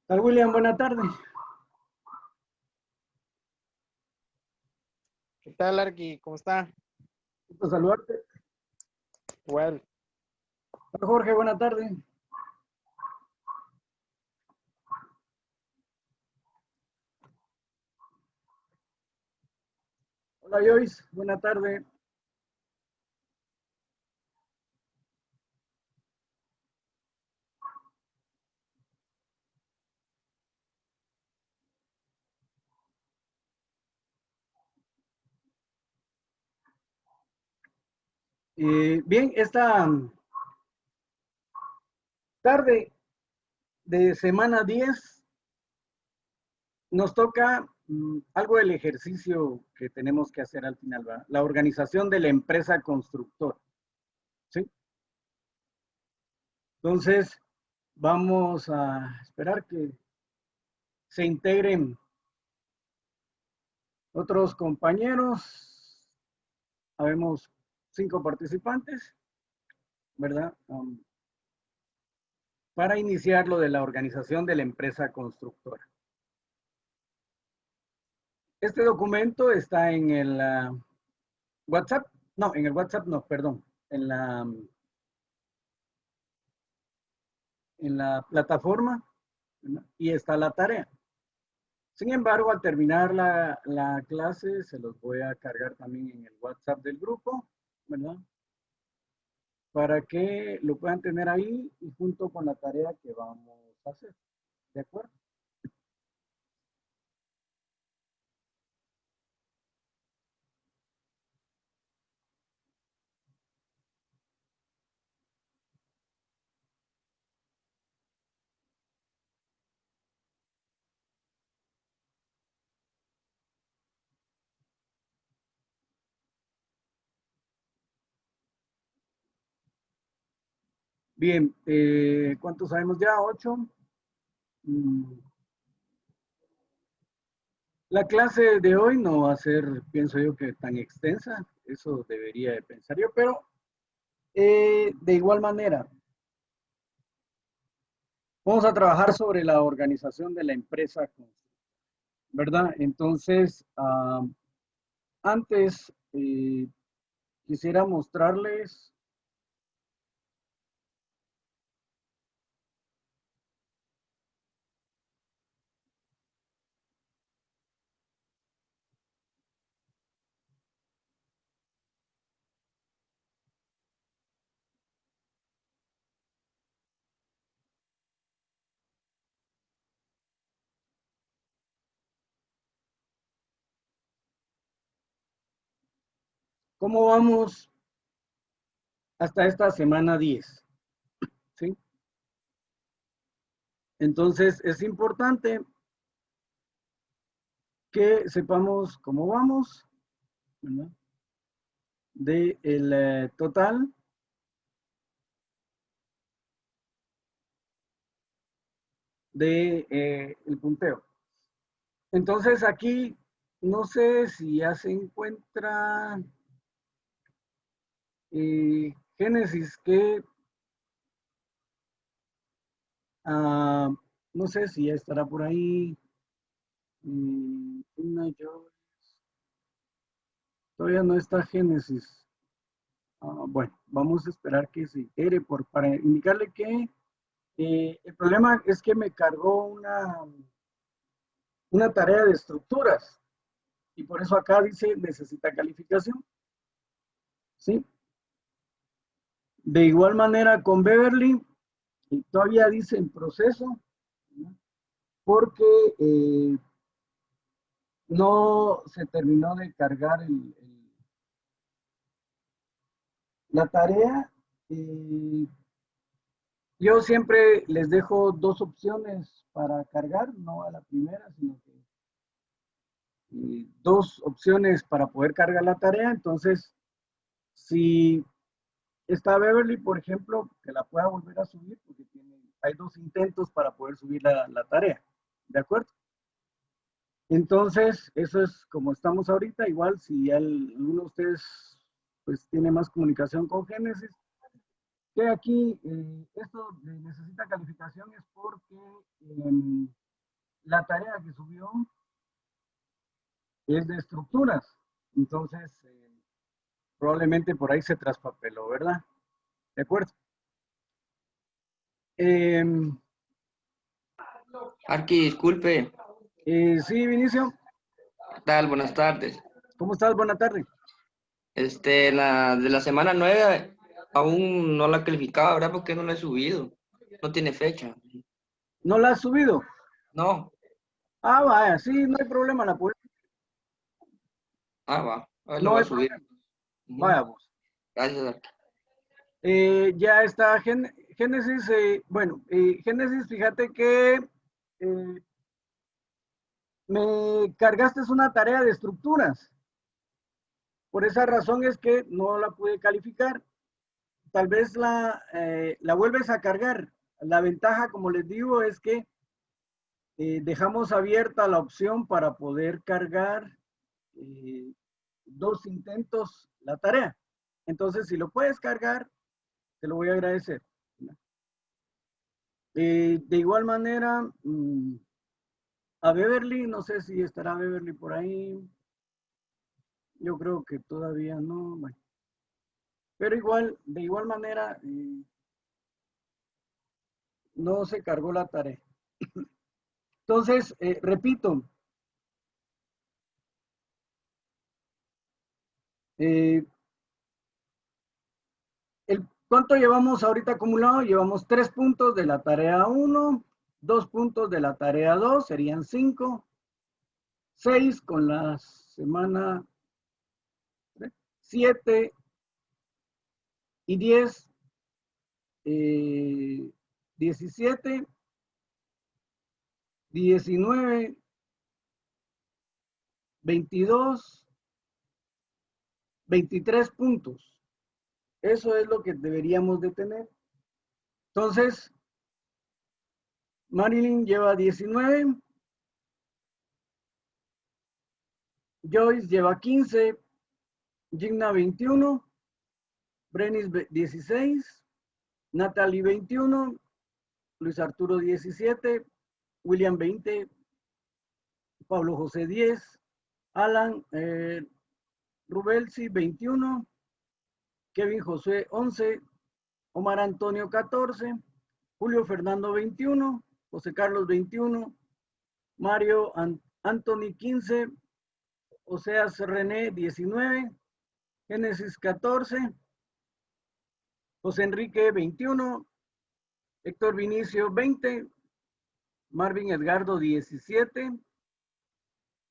Tal William, buena tarde. ¿Qué tal, Arqui? ¿Cómo está? Gusto saludarte. Igual. Hola, Jorge, buena tarde. Hola Joyce, buena tarde. Bien, esta tarde de semana 10 nos toca algo del ejercicio que tenemos que hacer al final, ¿verdad? La organización de la empresa constructora, ¿sí? Entonces, vamos a esperar que se integren otros compañeros. Habemos 5 participantes, ¿verdad? Para iniciar lo de la organización de la empresa constructora. Este documento está en el WhatsApp, no, en el WhatsApp no, perdón, en la plataforma, ¿verdad? Y está la tarea. Sin embargo, al terminar la clase, se los voy a cargar también en el WhatsApp del grupo, ¿verdad? Para que lo puedan tener ahí y junto con la tarea que vamos a hacer, ¿de acuerdo? Bien, ¿cuántos sabemos ya? 8. La clase de hoy no va a ser, pienso yo, que tan extensa, eso debería de pensar yo, pero de igual manera, vamos a trabajar sobre la organización de la empresa, ¿verdad? Entonces, antes quisiera mostrarles cómo vamos hasta esta semana 10, ¿sí? Entonces, es importante que sepamos cómo vamos, ¿verdad? De el total de el punteo. Entonces aquí no sé si ya se encuentra Génesis que ah, no sé si ya estará por ahí. Todavía no está Génesis. Bueno, vamos a esperar que se integre para indicarle que el problema es que me cargó una tarea de estructuras y por eso acá dice necesita calificación. ¿Sí? De igual manera con Beverly, todavía dice en proceso, ¿no? Porque no se terminó de cargar la tarea. Yo siempre les dejo 2 opciones para cargar, no a la primera, sino que 2 opciones para poder cargar la tarea. Entonces, si está Beverly, por ejemplo, que la pueda volver a subir, porque hay 2 intentos para poder subir la tarea. ¿De acuerdo? Entonces, eso es como estamos ahorita. Igual, si alguno de ustedes pues tiene más comunicación con Génesis, que aquí esto necesita calificación es porque la tarea que subió es de estructuras. Entonces, probablemente por ahí se traspapeló, ¿verdad? ¿De acuerdo? Arqui, disculpe. Sí, Vinicio. ¿Qué tal? Buenas tardes. ¿Cómo estás? Buena tarde. La de la semana 9 aún no la he calificado, ¿verdad? Porque no la he subido. No tiene fecha. ¿No la has subido? No. Ah, vaya, sí, no hay problema, la puedes. Ah, va. A ver, lo No voy a hay subir. problema. Vaya, Ujú. vos. Gracias, Arqui. Ya está Génesis. Bueno, Génesis, fíjate que me cargaste una tarea de estructuras. Por esa razón es que no la pude calificar. Tal vez la vuelves a cargar. La ventaja, como les digo, es que dejamos abierta la opción para poder cargar 2 intentos la tarea. Entonces, si lo puedes cargar, te lo voy a agradecer. De igual manera, a Beverly, no sé si estará Beverly por ahí. Yo creo que todavía no. Bueno. Pero igual, de igual manera, no se cargó la tarea. Entonces, repito, eh, ¿cuánto llevamos ahorita acumulado? Llevamos 3 puntos de la tarea 1, 2 puntos de la tarea 2, serían 5, 6 con la semana 7 y 10, 17, 19, 22, 23 puntos. Eso es lo que deberíamos de tener. Entonces, Marilyn lleva 19, Joyce lleva 15, Gina 21, Brenis 16, Natalie 21, Luis Arturo 17, William 20, Pablo José 10, Alan Rubelsi 21, Kevin José 11, Omar Antonio 14, Julio Fernando 21, José Carlos 21, Mario Anthony 15, Oseas René 19, Génesis 14, José Enrique 21, Héctor Vinicio 20, Marvin Edgardo 17,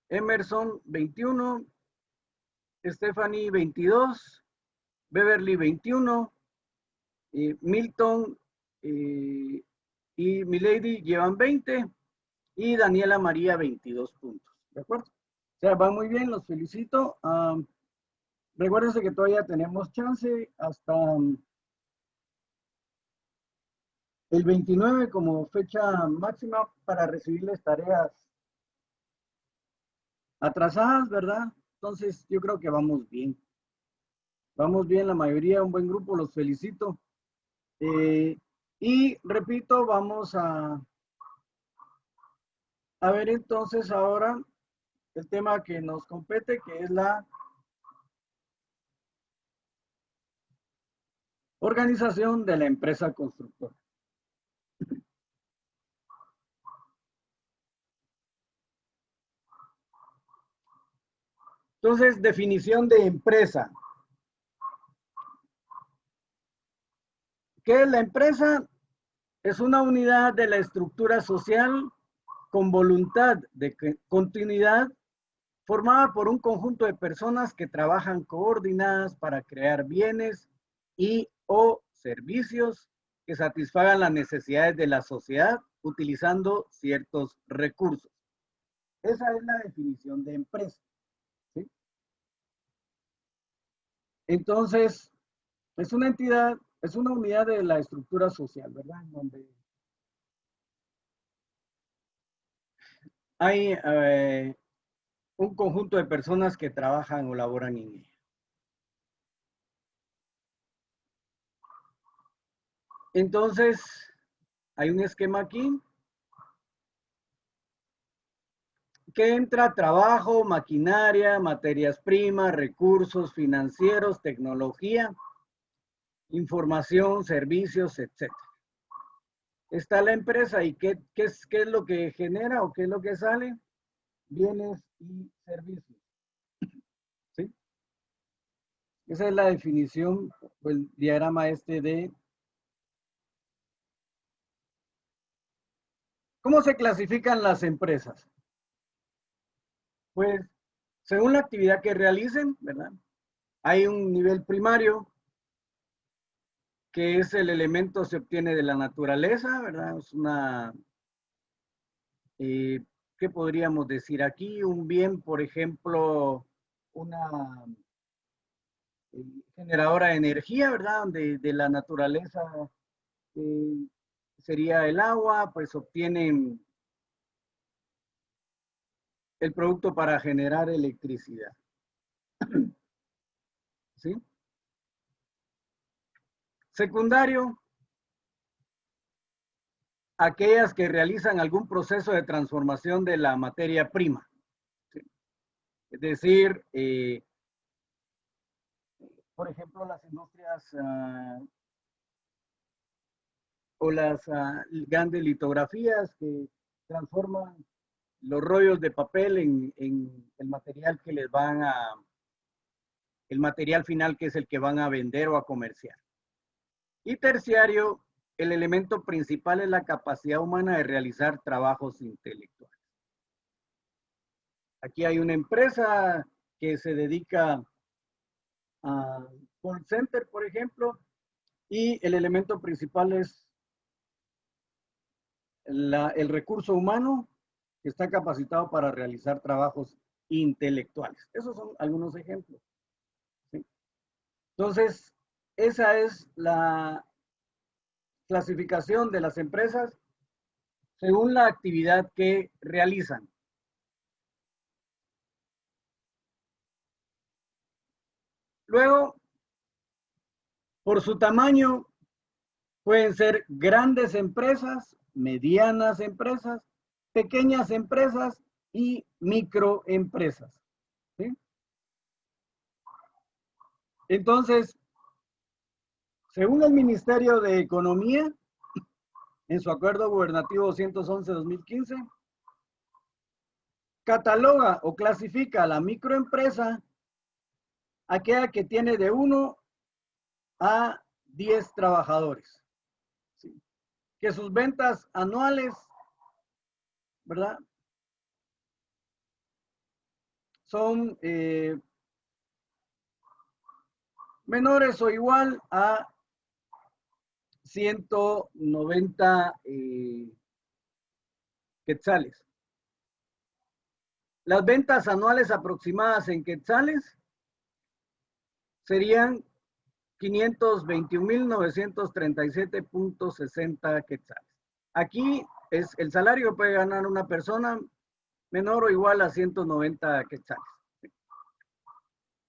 Emerson 21, Stephanie 22, Beverly 21, Milton y Milady llevan 20 y Daniela María 22 puntos. ¿De acuerdo? O sea, van muy bien, los felicito. Recuérdense que todavía tenemos chance hasta el 29 como fecha máxima para recibirles tareas atrasadas, ¿verdad? Entonces, yo creo que vamos bien. Vamos bien, la mayoría, un buen grupo, los felicito. Y repito, vamos a ver entonces ahora el tema que nos compete, que es la organización de la empresa constructora. Entonces, definición de empresa. ¿Qué es la empresa? Es una unidad de la estructura social con voluntad de continuidad formada por un conjunto de personas que trabajan coordinadas para crear bienes y o servicios que satisfagan las necesidades de la sociedad utilizando ciertos recursos. Esa es la definición de empresa. ¿Sí? Entonces, es una entidad, es una unidad de la estructura social, ¿verdad? Donde hay un conjunto de personas que trabajan o laboran en ella. Entonces, hay un esquema aquí que entra trabajo, maquinaria, materias primas, recursos financieros, tecnología, información, servicios, etc. Está la empresa y ¿qué es lo que genera o qué es lo que sale? Bienes y servicios. ¿Sí? Esa es la definición, o el diagrama este de... ¿Cómo se clasifican las empresas? Pues, según la actividad que realicen, ¿verdad? Hay un nivel primario, que es el elemento se obtiene de la naturaleza, ¿verdad? Es una, ¿qué podríamos decir aquí? Un bien, por ejemplo, una generadora de energía, ¿verdad? De la naturaleza sería el agua, pues obtienen el producto para generar electricidad. ¿Sí? Secundario, aquellas que realizan algún proceso de transformación de la materia prima. ¿Sí? Es decir, por ejemplo, las industrias o las grandes litografías que transforman los rollos de papel en el material que les van a, el material final que es el que van a vender o a comerciar. Y terciario, el elemento principal es la capacidad humana de realizar trabajos intelectuales. Aquí hay una empresa que se dedica a call center, por ejemplo, y el elemento principal es el recurso humano que está capacitado para realizar trabajos intelectuales. Esos son algunos ejemplos. ¿Sí? Entonces, esa es la clasificación de las empresas según la actividad que realizan. Luego, por su tamaño, pueden ser grandes empresas, medianas empresas, pequeñas empresas y microempresas. ¿Sí? Entonces, según el Ministerio de Economía, en su acuerdo gubernativo 211-2015, cataloga o clasifica a la microempresa aquella que tiene de 1 a 10 trabajadores. ¿Sí? Que sus ventas anuales, ¿verdad? Son menores o igual a 190 quetzales. Las ventas anuales aproximadas en quetzales serían 521.937.60 quetzales. Aquí es el salario que puede ganar una persona menor o igual a 190 quetzales.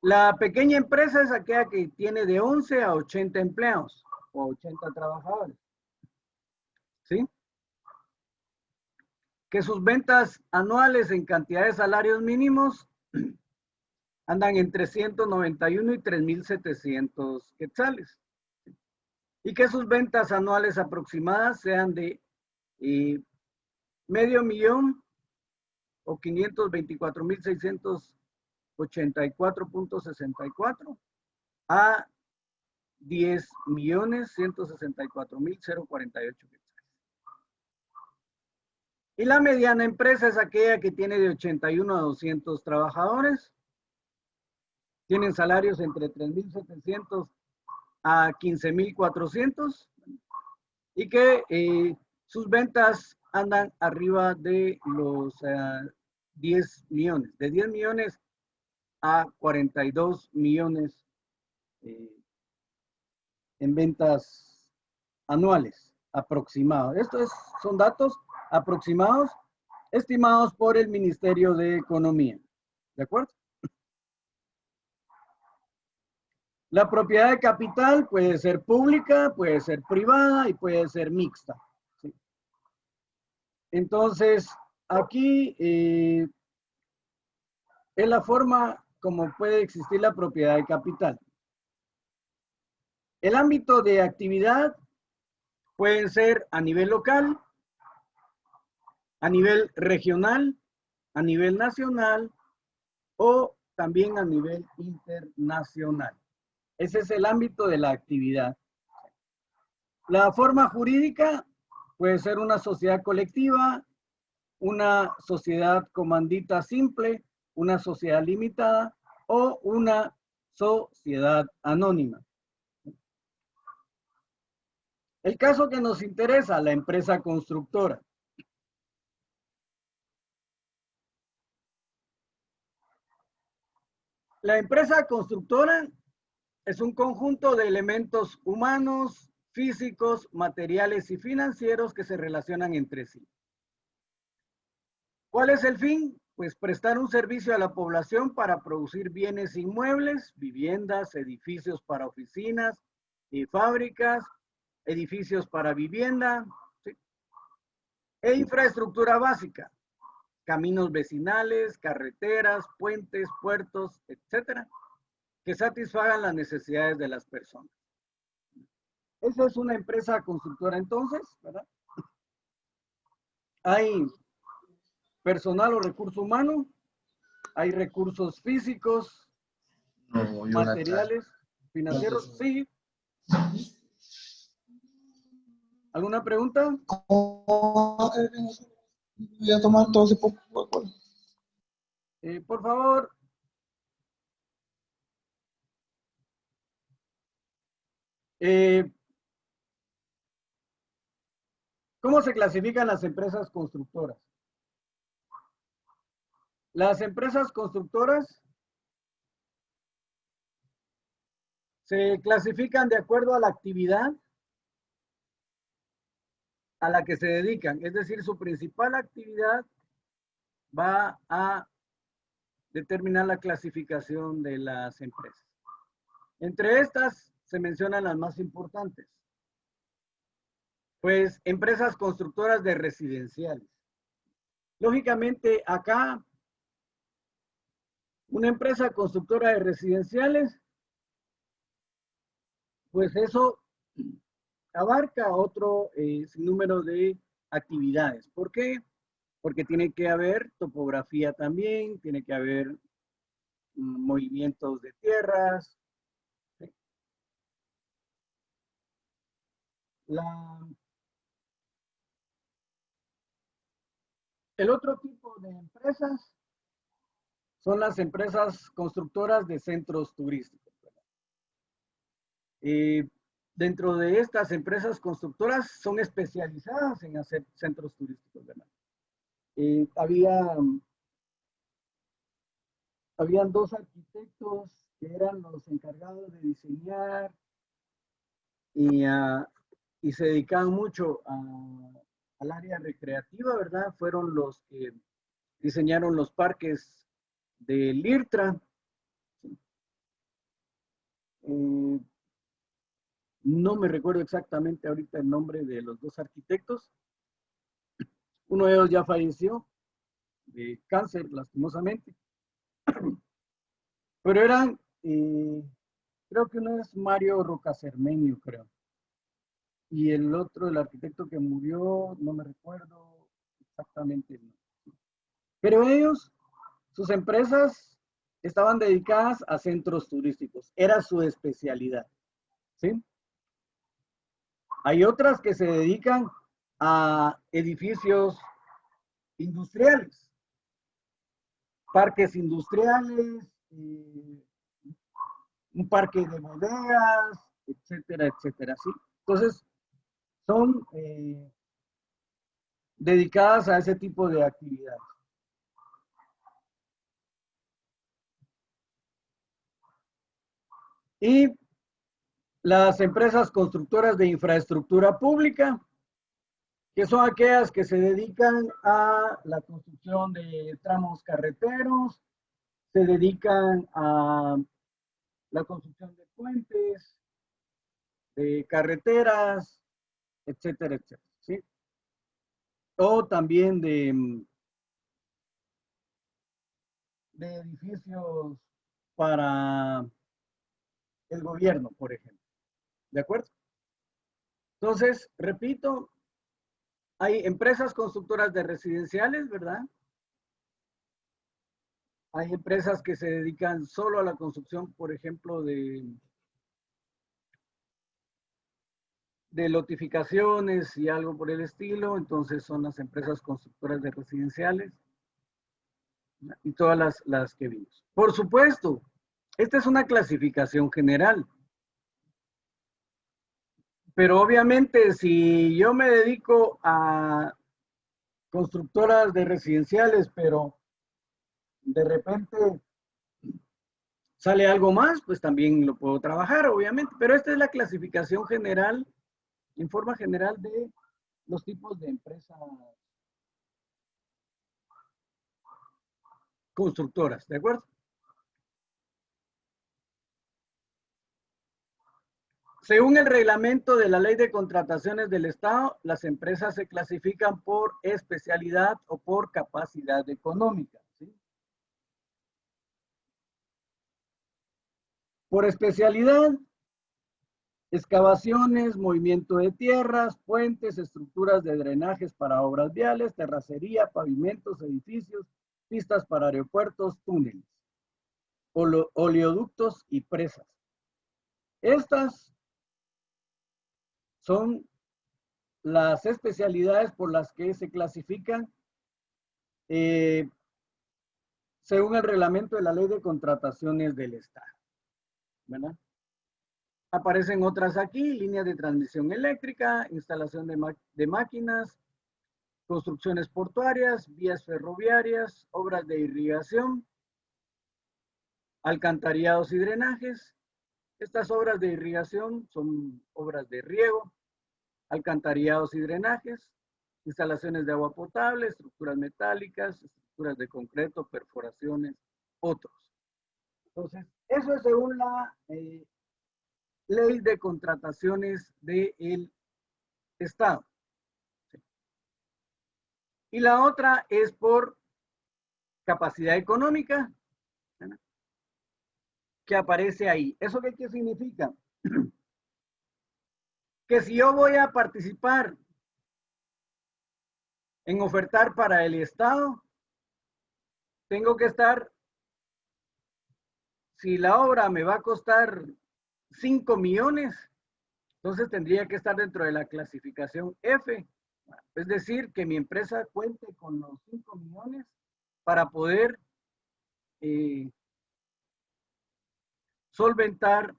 La pequeña empresa es aquella que tiene de 11 a 80 empleados o 80 trabajadores. ¿Sí? Que sus ventas anuales en cantidad de salarios mínimos andan entre 191 y 3.700 quetzales. Y que sus ventas anuales aproximadas sean de $500,000 o 524.684.64 a 10.164.048 quetzales. Y la mediana empresa es aquella que tiene de 81 a 200 trabajadores. Tienen salarios entre 3.700 a 15.400 y que sus ventas andan arriba de los 10 millones. De 10 millones a 42 millones en ventas anuales aproximados. Estos son datos aproximados estimados por el Ministerio de Economía. ¿De acuerdo? La propiedad de capital puede ser pública, puede ser privada y puede ser mixta. ¿Sí? Entonces, aquí es la forma como puede existir la propiedad de capital. El ámbito de actividad puede ser a nivel local, a nivel regional, a nivel nacional o también a nivel internacional. Ese es el ámbito de la actividad. La forma jurídica puede ser una sociedad colectiva, una sociedad comandita simple, una sociedad limitada o una sociedad anónima. El caso que nos interesa, la empresa constructora. La empresa constructora es un conjunto de elementos humanos, físicos, materiales y financieros que se relacionan entre sí. ¿Cuál es el fin? Pues prestar un servicio a la población para producir bienes inmuebles, viviendas, edificios para oficinas y fábricas, edificios para vivienda, ¿sí? E infraestructura básica, caminos vecinales, carreteras, puentes, puertos, etcétera, que satisfagan las necesidades de las personas. Esa es una empresa constructora entonces, ¿verdad? Hay personal o recurso humano, hay recursos físicos, No, materiales, financieros, sí. ¿Alguna pregunta? ¿Cómo voy a tomar todo ese poco? Por favor. ¿Cómo se clasifican las empresas constructoras? Las empresas constructoras se clasifican de acuerdo a la actividad a la que se dedican. Es decir, su principal actividad va a determinar la clasificación de las empresas. Entre estas se mencionan las más importantes. Pues empresas constructoras de residenciales. Lógicamente acá, una empresa constructora de residenciales, pues eso abarca otro sinnúmero de actividades. ¿Por qué? Porque tiene que haber topografía también, tiene que haber movimientos de tierras. ¿Sí? El otro tipo de empresas son las empresas constructoras de centros turísticos. Dentro de estas empresas constructoras son especializadas en hacer centros turísticos, ¿verdad? Habían dos arquitectos que eran los encargados de diseñar y se dedicaban mucho al área recreativa, ¿verdad? Fueron los que diseñaron los parques del IRTRA. No me recuerdo exactamente ahorita el nombre de los dos arquitectos. Uno de ellos ya falleció de cáncer, lastimosamente. Pero eran, creo que uno es Mario Rocacermenio, creo. Y el otro, el arquitecto que murió, no me recuerdo exactamente el nombre. Pero ellos, sus empresas estaban dedicadas a centros turísticos. Era su especialidad. ¿Sí? Hay otras que se dedican a edificios industriales, parques industriales, un parque de bodegas, etcétera, etcétera. ¿Sí? Entonces, son dedicadas a ese tipo de actividades. Y las empresas constructoras de infraestructura pública, que son aquellas que se dedican a la construcción de tramos carreteros, se dedican a la construcción de puentes, de carreteras, etcétera, etcétera, ¿sí? O también de edificios para el gobierno, por ejemplo. ¿De acuerdo? Entonces, repito, hay empresas constructoras de residenciales, ¿verdad? Hay empresas que se dedican solo a la construcción, por ejemplo, de lotificaciones y algo por el estilo. Entonces son las empresas constructoras de residenciales y todas las que vimos. Por supuesto, esta es una clasificación general. Pero obviamente si yo me dedico a constructoras de residenciales, pero de repente sale algo más, pues también lo puedo trabajar, obviamente. Pero esta es la clasificación general, en forma general, de los tipos de empresas constructoras, ¿de acuerdo? Según el reglamento de la Ley de Contrataciones del Estado, las empresas se clasifican por especialidad o por capacidad económica, ¿sí? Por especialidad, excavaciones, movimiento de tierras, puentes, estructuras de drenajes para obras viales, terracería, pavimentos, edificios, pistas para aeropuertos, túneles, oleoductos y presas. Estas son las especialidades por las que se clasifican según el reglamento de la Ley de Contrataciones del Estado, ¿verdad? Aparecen otras aquí: líneas de transmisión eléctrica, instalación de máquinas, construcciones portuarias, vías ferroviarias, obras de irrigación, alcantarillados y drenajes. Estas obras de irrigación son obras de riego, alcantarillados y drenajes, instalaciones de agua potable, estructuras metálicas, estructuras de concreto, perforaciones, otros. Entonces, eso es según la Ley de Contrataciones del Estado. Sí. Y la otra es por capacidad económica, ¿verdad?, que aparece ahí. ¿Eso qué significa? Que si yo voy a participar en ofertar para el Estado, tengo que estar, si la obra me va a costar 5 millones, entonces tendría que estar dentro de la clasificación F. Es decir, que mi empresa cuente con los 5 millones para poder solventar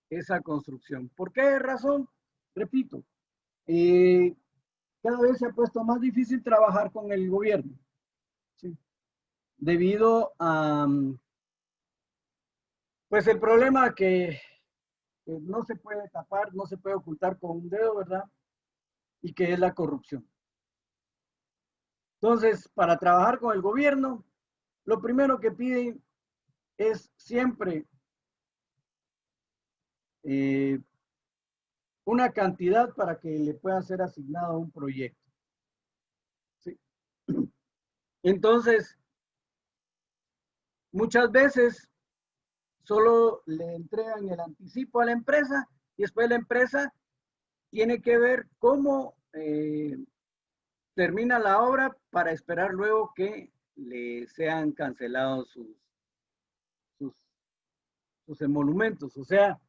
esa construcción. ¿Por qué razón? Repito, cada vez se ha puesto más difícil trabajar con el gobierno, ¿sí?, debido a pues el problema que no se puede tapar, no se puede ocultar con un dedo, ¿verdad?, y que es la corrupción. Entonces, para trabajar con el gobierno, lo primero que piden es siempre una cantidad para que le pueda ser asignado un proyecto, ¿sí? Entonces, muchas veces solo le entregan el anticipo a la empresa y después la empresa tiene que ver cómo termina la obra para esperar luego que le sean cancelados sus emolumentos. O sea,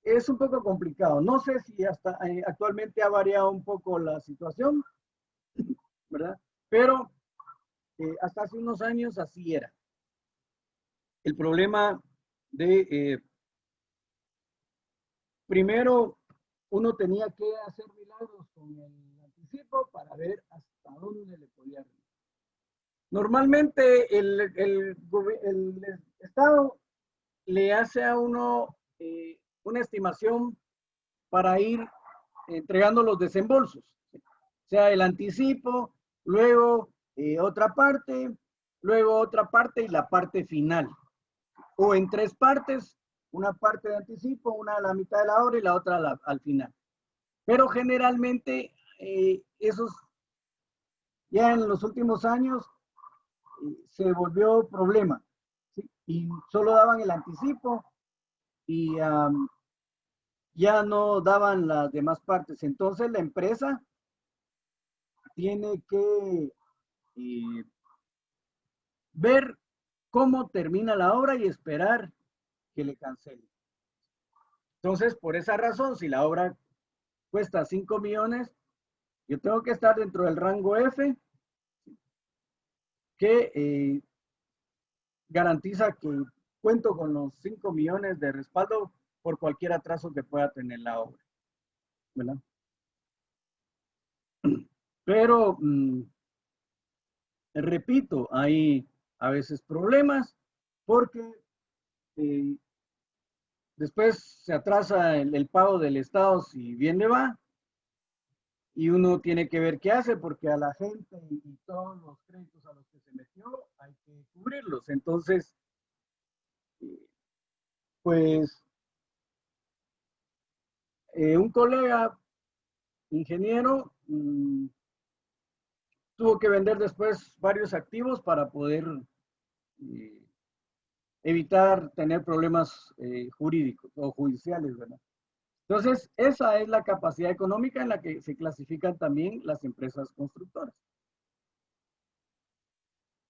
es un poco complicado. No sé si hasta actualmente ha variado un poco la situación, ¿verdad? Pero hasta hace unos años así era. El problema de, primero, uno tenía que hacer milagros con el anticipo para ver hasta dónde le podía rendir. Normalmente el Estado le hace a uno una estimación para ir entregando los desembolsos. O sea, el anticipo, luego otra parte, luego otra parte y la parte final. O en 3 partes una parte de anticipo, una a la mitad de la obra y la otra al final. Pero generalmente esos ya en los últimos años se volvió problema, ¿sí? Y solo daban el anticipo y ya no daban las demás partes. Entonces la empresa tiene que ver cómo termina la obra y esperar que le cancelen. Entonces, por esa razón, si la obra cuesta 5 millones, yo tengo que estar dentro del rango F, que garantiza que cuento con los 5 millones de respaldo por cualquier atraso que pueda tener la obra, ¿verdad? Pero, repito, hay a veces problemas porque después se atrasa el pago del Estado si bien le va, y uno tiene que ver qué hace porque a la gente y todos los créditos a los que se metió hay que cubrirlos. Entonces, pues un colega ingeniero tuvo que vender después varios activos para poder evitar tener problemas jurídicos o judiciales, ¿verdad? Entonces, esa es la capacidad económica en la que se clasifican también las empresas constructoras.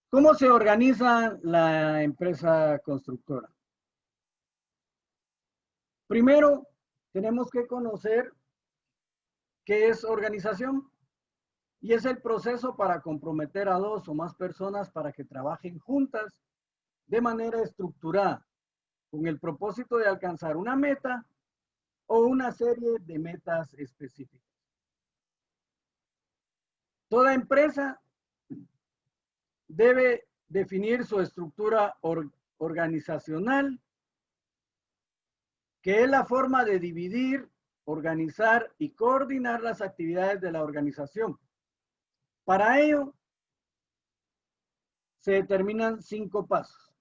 ¿Cómo se organiza la empresa constructora? Primero, tenemos que conocer qué es organización y es el proceso para comprometer a 2 o más personas para que trabajen juntas de manera estructurada con el propósito de alcanzar una meta o una serie de metas específicas. Toda empresa debe definir su estructura organizacional, que es la forma de dividir, organizar y coordinar las actividades de la organización. Para ello, se determinan 5 pasos.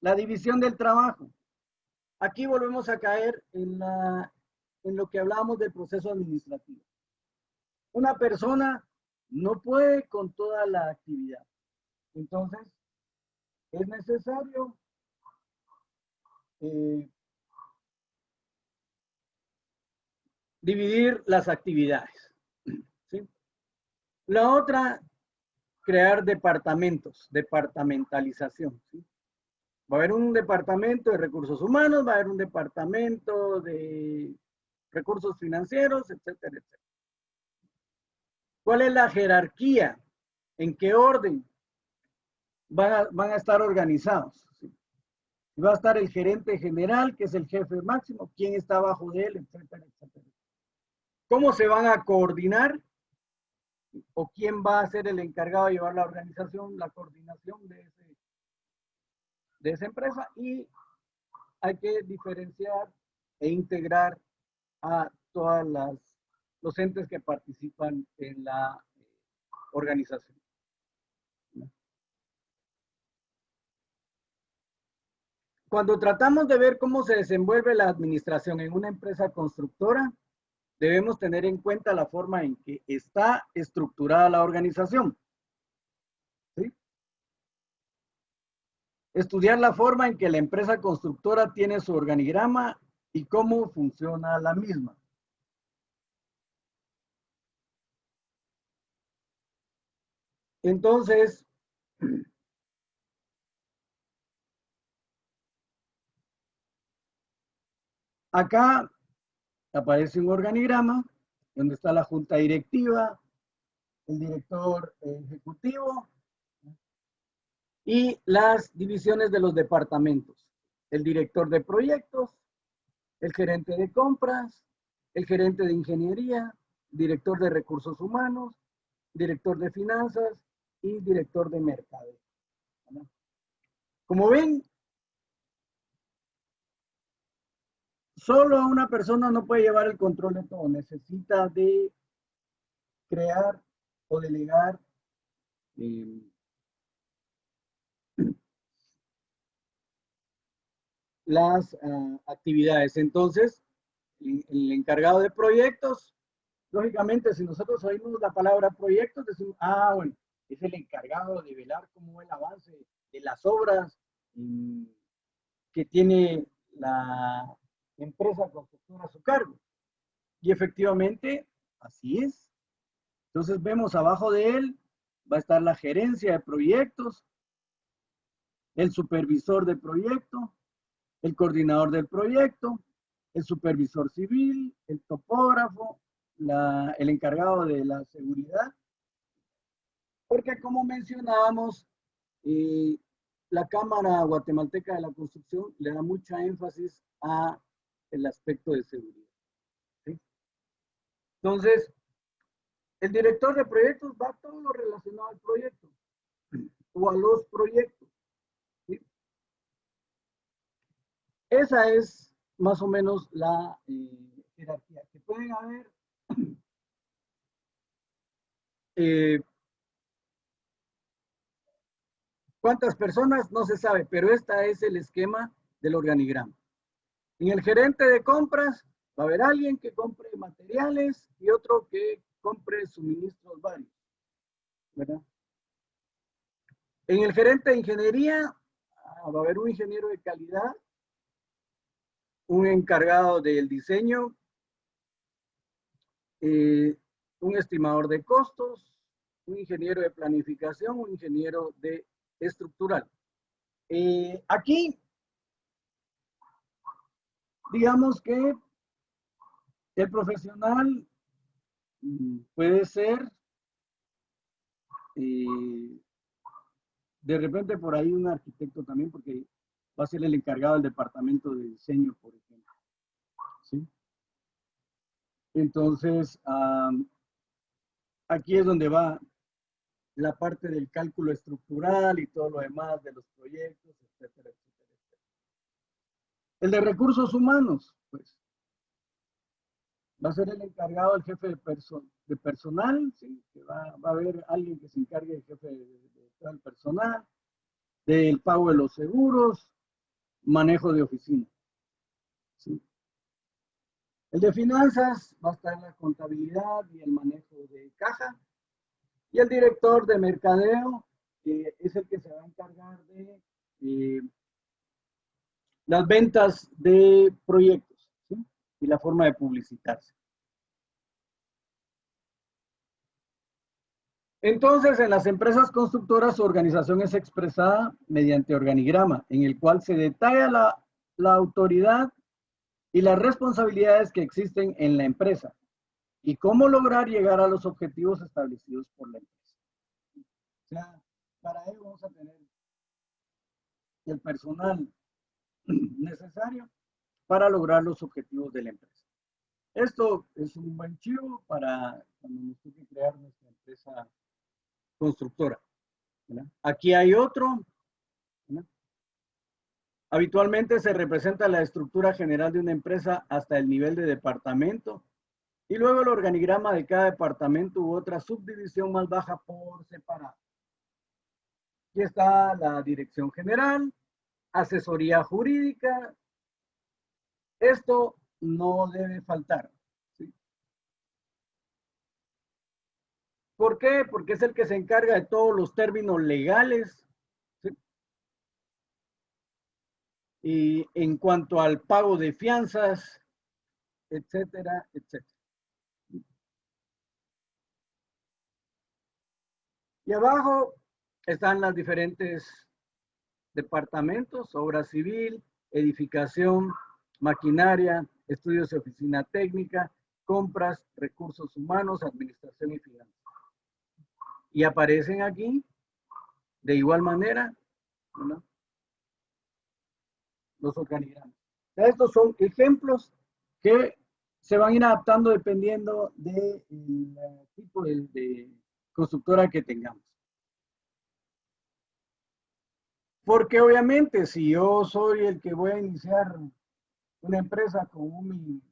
La división del trabajo. Aquí volvemos a caer en lo que hablábamos del proceso administrativo. Una persona no puede con toda la actividad. Entonces, es necesario dividir las actividades, ¿sí? La otra, crear departamentos, departamentalización, ¿sí? Va a haber un departamento de recursos humanos, va a haber un departamento de recursos financieros, etcétera, etcétera. ¿Cuál es la jerarquía? ¿En qué orden van a estar organizados? ¿Sí? Va a estar el gerente general, que es el jefe máximo, quién está abajo de él, etcétera, etcétera. ¿Cómo se van a coordinar? ¿O quién va a ser el encargado de llevar la organización, la coordinación de esa empresa? Y hay que diferenciar e integrar a todas los entes que participan en la organización. Cuando tratamos de ver cómo se desenvuelve la administración en una empresa constructora, debemos tener en cuenta la forma en que está estructurada la organización, ¿sí? Estudiar la forma en que la empresa constructora tiene su organigrama y cómo funciona la misma. Entonces, acá aparece un organigrama donde está la junta directiva, el director ejecutivo y las divisiones de los departamentos. El director de proyectos, el gerente de compras, el gerente de ingeniería, director de recursos humanos, director de finanzas y director de mercadeo. Como ven, solo una persona no puede llevar el control de todo, necesita de crear o delegar las actividades. Entonces, el encargado de proyectos, lógicamente, si nosotros oímos la palabra proyectos, decimos, ah, bueno, es el encargado de velar cómo es el avance de las obras que tiene la empresa constructora a su cargo. Y efectivamente, así es. Entonces vemos abajo de él, va a estar la gerencia de proyectos, el supervisor de proyecto, el coordinador del proyecto, el supervisor civil, el topógrafo, el encargado de la seguridad. Porque como mencionábamos, la Cámara Guatemalteca de la Construcción le da mucha énfasis a el aspecto de seguridad. ¿Sí? Entonces, el director de proyectos va a todo lo relacionado al proyecto o a los proyectos. ¿Sí? Esa es más o menos la jerarquía. Que pueden haber ¿cuántas personas? No se sabe, pero este es el esquema del organigrama. En el gerente de compras va a haber alguien que compre materiales y otro que compre suministros varios, ¿verdad? En el gerente de ingeniería va a haber un ingeniero de calidad, un encargado del diseño, un estimador de costos, un ingeniero de planificación, un ingeniero de estructural. Aquí, digamos que el profesional puede ser de repente por ahí un arquitecto también, porque va a ser el encargado del departamento de diseño, por ejemplo. ¿Sí? Entonces, aquí es donde va la parte del cálculo estructural y todo lo demás de los proyectos, etcétera, etcétera, etcétera. El de recursos humanos, pues, va a ser el encargado, el jefe de personal, ¿sí? Que va a haber alguien que se encargue del jefe de todo el personal, del pago de los seguros, manejo de oficina. ¿Sí? El de finanzas va a estar la contabilidad y el manejo de caja. Y el director de mercadeo es el que se va a encargar de las ventas de proyectos, ¿sí? Y la forma de publicitarse. Entonces, en las empresas constructoras, su organización es expresada mediante organigrama, en el cual se detalla la autoridad y las responsabilidades que existen en la empresa y cómo lograr llegar a los objetivos establecidos por la empresa. O sea, para ello vamos a tener el personal necesario para lograr los objetivos de la empresa. Esto es un buen chivo para cuando nos toque crear nuestra empresa constructora, ¿verdad? Aquí hay otro, ¿verdad? Habitualmente se representa la estructura general de una empresa hasta el nivel de departamento y luego el organigrama de cada departamento u otra subdivisión más baja por separado. Aquí está la dirección general, asesoría jurídica. Esto no debe faltar. ¿Sí? ¿Por qué? Porque es el que se encarga de todos los términos legales. ¿Sí? Y en cuanto al pago de fianzas, etcétera, etcétera. Y abajo están los diferentes departamentos: obra civil, edificación, maquinaria, estudios de oficina técnica, compras, recursos humanos, administración y finanzas. Y aparecen aquí de igual manera, ¿no?, los organigramas. Estos son ejemplos que se van a ir adaptando dependiendo del tipo de constructora que tengamos. Porque obviamente si yo soy el que voy a iniciar una empresa con mi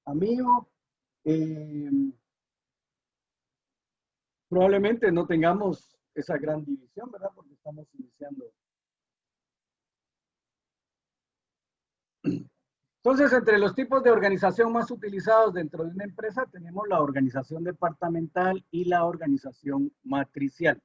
amigo, probablemente no tengamos esa gran división, ¿verdad? Porque estamos iniciando Entonces, entre los tipos de organización más utilizados dentro de una empresa tenemos la organización departamental y la organización matricial.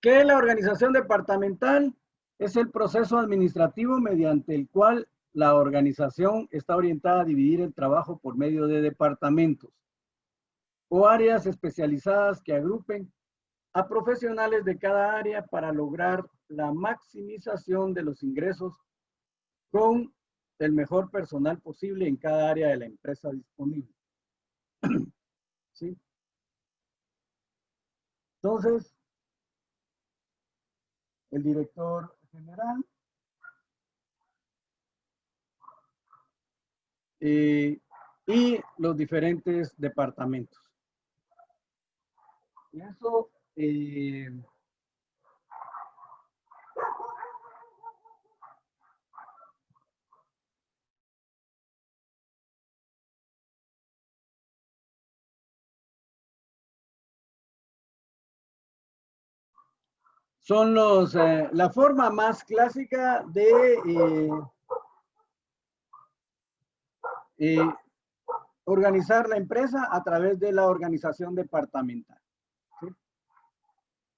¿Qué es la organización departamental? Es el proceso administrativo mediante el cual la organización está orientada a dividir el trabajo por medio de departamentos o áreas especializadas que agrupen a profesionales de cada área para lograr la maximización de los ingresos con el mejor personal posible en cada área de la empresa disponible. ¿Sí? Entonces, el director general y los diferentes departamentos. Y eso son la forma más clásica de organizar la empresa a través de la organización departamental. ¿Sí?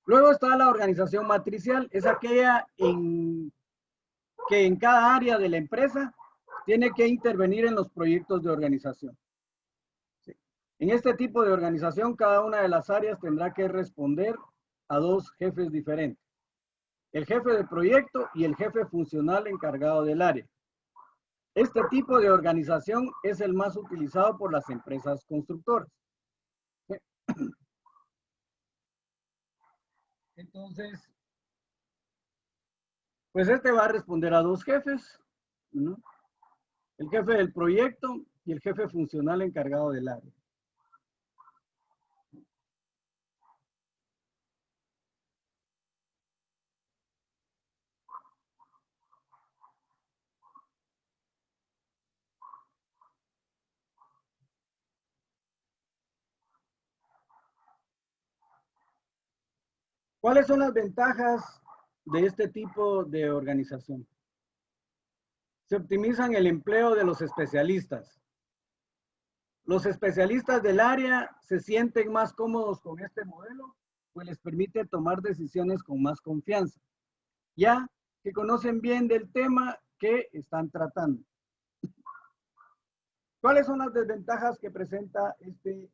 Luego está la organización matricial, es aquella que en cada área de la empresa tiene que intervenir en los proyectos de organización. ¿Sí? En este tipo de organización, cada una de las áreas tendrá que responder a dos jefes diferentes. El jefe de proyecto y el jefe funcional encargado del área. Este tipo de organización es el más utilizado por las empresas constructoras. ¿Sí? Entonces, pues este va a responder a dos jefes, ¿no? El jefe del proyecto y el jefe funcional encargado del área. ¿Cuáles son las ventajas de este tipo de organización? Se optimizan el empleo de los especialistas. Los especialistas del área se sienten más cómodos con este modelo, pues les permite tomar decisiones con más confianza, ya que conocen bien del tema que están tratando. ¿Cuáles son las desventajas que presenta este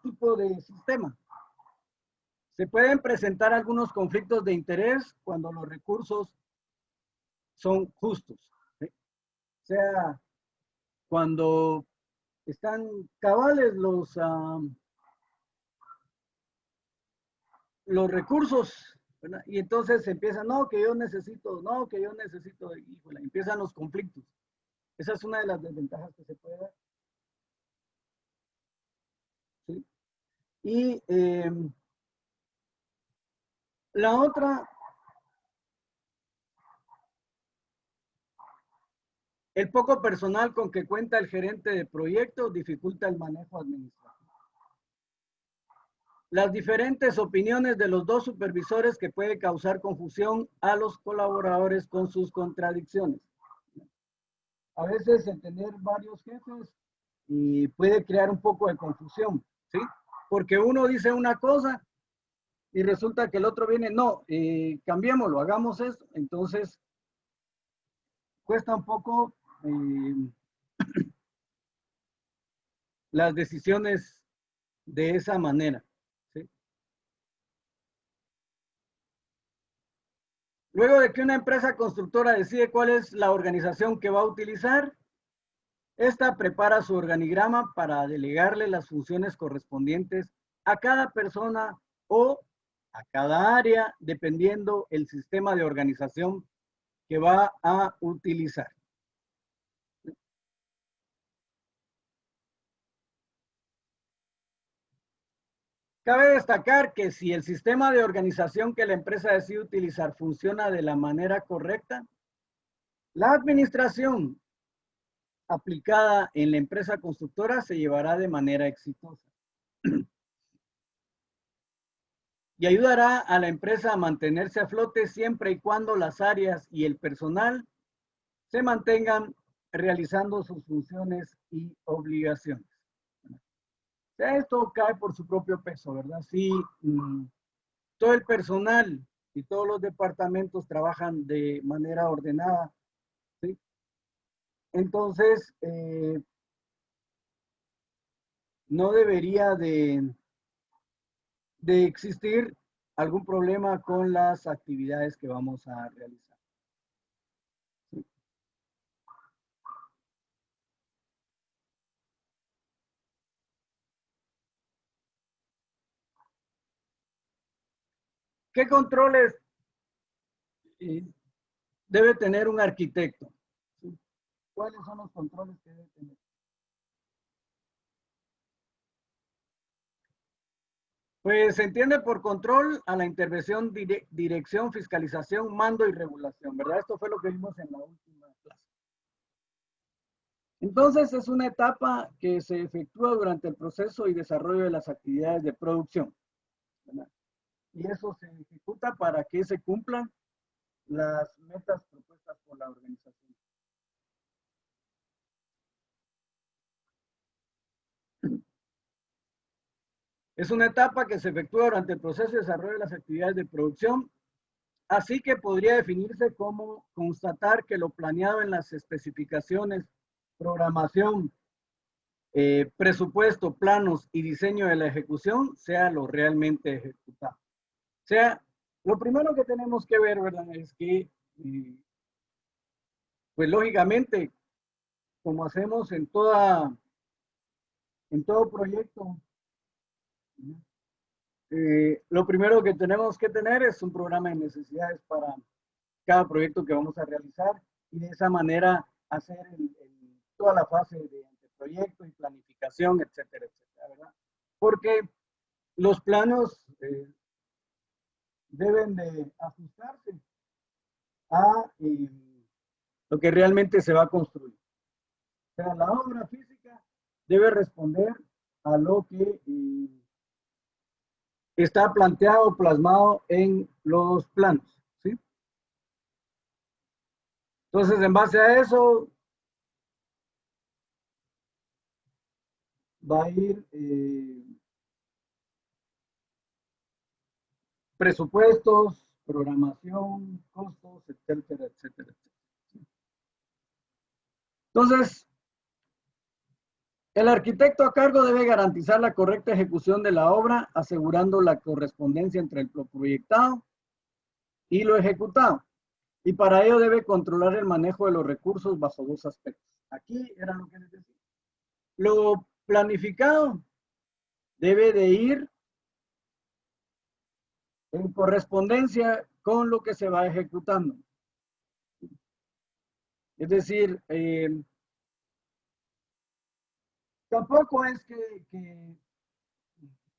tipo de sistema? Se pueden presentar algunos conflictos de interés cuando los recursos son justos. ¿Sí? O sea, cuando están cabales los recursos, ¿verdad? Y entonces empiezan, no, que yo necesito, híjole, empiezan los conflictos. Esa es una de las desventajas que se puede dar. ¿Sí? Y la otra, el poco personal con que cuenta el gerente de proyecto dificulta el manejo administrativo. Las diferentes opiniones de los dos supervisores que puede causar confusión a los colaboradores con sus contradicciones. A veces el tener varios jefes y puede crear un poco de confusión, ¿sí? Porque uno dice una cosa y resulta que el otro viene, no, cambiémoslo, hagamos esto. Entonces, cuesta un poco las decisiones de esa manera. ¿Sí? Luego de que una empresa constructora decide cuál es la organización que va a utilizar, esta prepara su organigrama para delegarle las funciones correspondientes a cada persona o a cada área, dependiendo el sistema de organización que va a utilizar. Cabe destacar que si el sistema de organización que la empresa decide utilizar funciona de la manera correcta, la administración aplicada en la empresa constructora se llevará de manera exitosa. y ayudará a la empresa a mantenerse a flote siempre y cuando las áreas y el personal se mantengan realizando sus funciones y obligaciones. O sea, esto cae por su propio peso, ¿verdad? Si todo el personal y todos los departamentos trabajan de manera ordenada, ¿sí? Entonces, no debería de existir algún problema con las actividades que vamos a realizar. ¿Sí? ¿Qué controles debe tener un arquitecto? ¿Sí? ¿Cuáles son los controles que debe tener? Pues se entiende por control a la intervención, dirección, fiscalización, mando y regulación, ¿verdad? Esto fue lo que vimos en la última clase. Entonces, es una etapa que se efectúa durante el proceso y desarrollo de las actividades de producción, ¿verdad? Y eso se ejecuta para que se cumplan las metas propuestas por la organización. Es una etapa que se efectúa durante el proceso de desarrollo de las actividades de producción, así que podría definirse como constatar que lo planeado en las especificaciones, programación, presupuesto, planos y diseño de la ejecución sea lo realmente ejecutado. O sea, lo primero que tenemos que ver, ¿verdad? Es que, pues lógicamente, como hacemos en todo proyecto, lo primero que tenemos que tener es un programa de necesidades para cada proyecto que vamos a realizar y de esa manera hacer toda la fase de proyecto y planificación, etcétera, etcétera, ¿verdad? Porque los planos deben de ajustarse a lo que realmente se va a construir. O sea, la obra física debe responder a lo que está planteado, plasmado en los planos, ¿sí? Entonces, en base a eso, va a ir presupuestos, programación, costos, etcétera, etcétera, etcétera. Entonces, el arquitecto a cargo debe garantizar la correcta ejecución de la obra, asegurando la correspondencia entre lo proyectado y lo ejecutado. Y para ello debe controlar el manejo de los recursos bajo dos aspectos. Aquí era lo que les decía. Lo planificado debe de ir en correspondencia con lo que se va ejecutando. Es decir, tampoco es que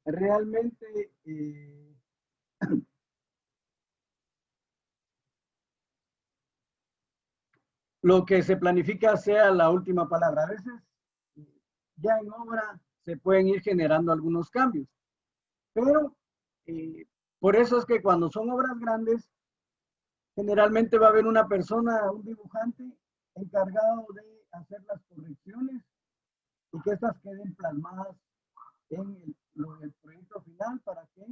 realmente lo que se planifica sea la última palabra. A veces ya en obra se pueden ir generando algunos cambios, pero por eso es que cuando son obras grandes, generalmente va a haber una persona, un dibujante, encargado de hacer las correcciones y que estas queden plasmadas en el proyecto final para que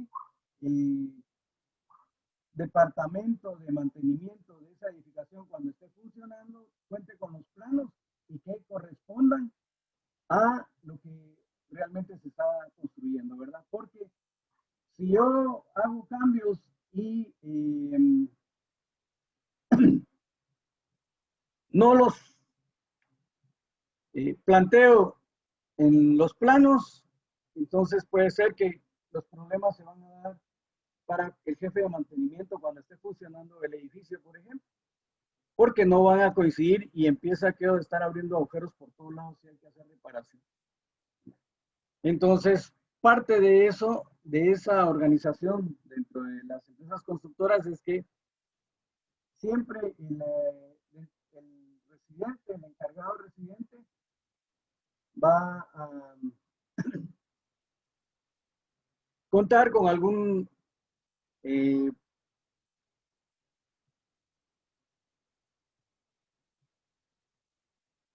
el departamento de mantenimiento de esa edificación, cuando esté funcionando, cuente con los planos y que correspondan a lo que realmente se está construyendo, ¿verdad? Porque si yo hago cambios y no los planteo en los planos, entonces puede ser que los problemas se van a dar para el jefe de mantenimiento cuando esté funcionando el edificio, por ejemplo, porque no van a coincidir y empieza a estar abriendo agujeros por todos lados y hay que hacer reparación. Entonces, parte de eso, de esa organización dentro de las empresas constructoras es que siempre el residente, el encargado residente, va a contar con algún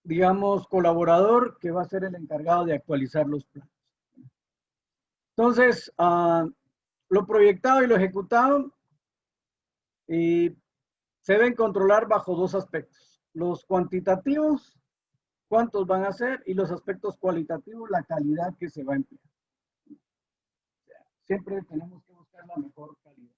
digamos, colaborador que va a ser el encargado de actualizar los planos. Entonces, lo proyectado y lo ejecutado se deben controlar bajo dos aspectos. Los cuantitativos, cuántos van a ser, y los aspectos cualitativos, la calidad que se va a emplear. Siempre tenemos que buscar la mejor calidad.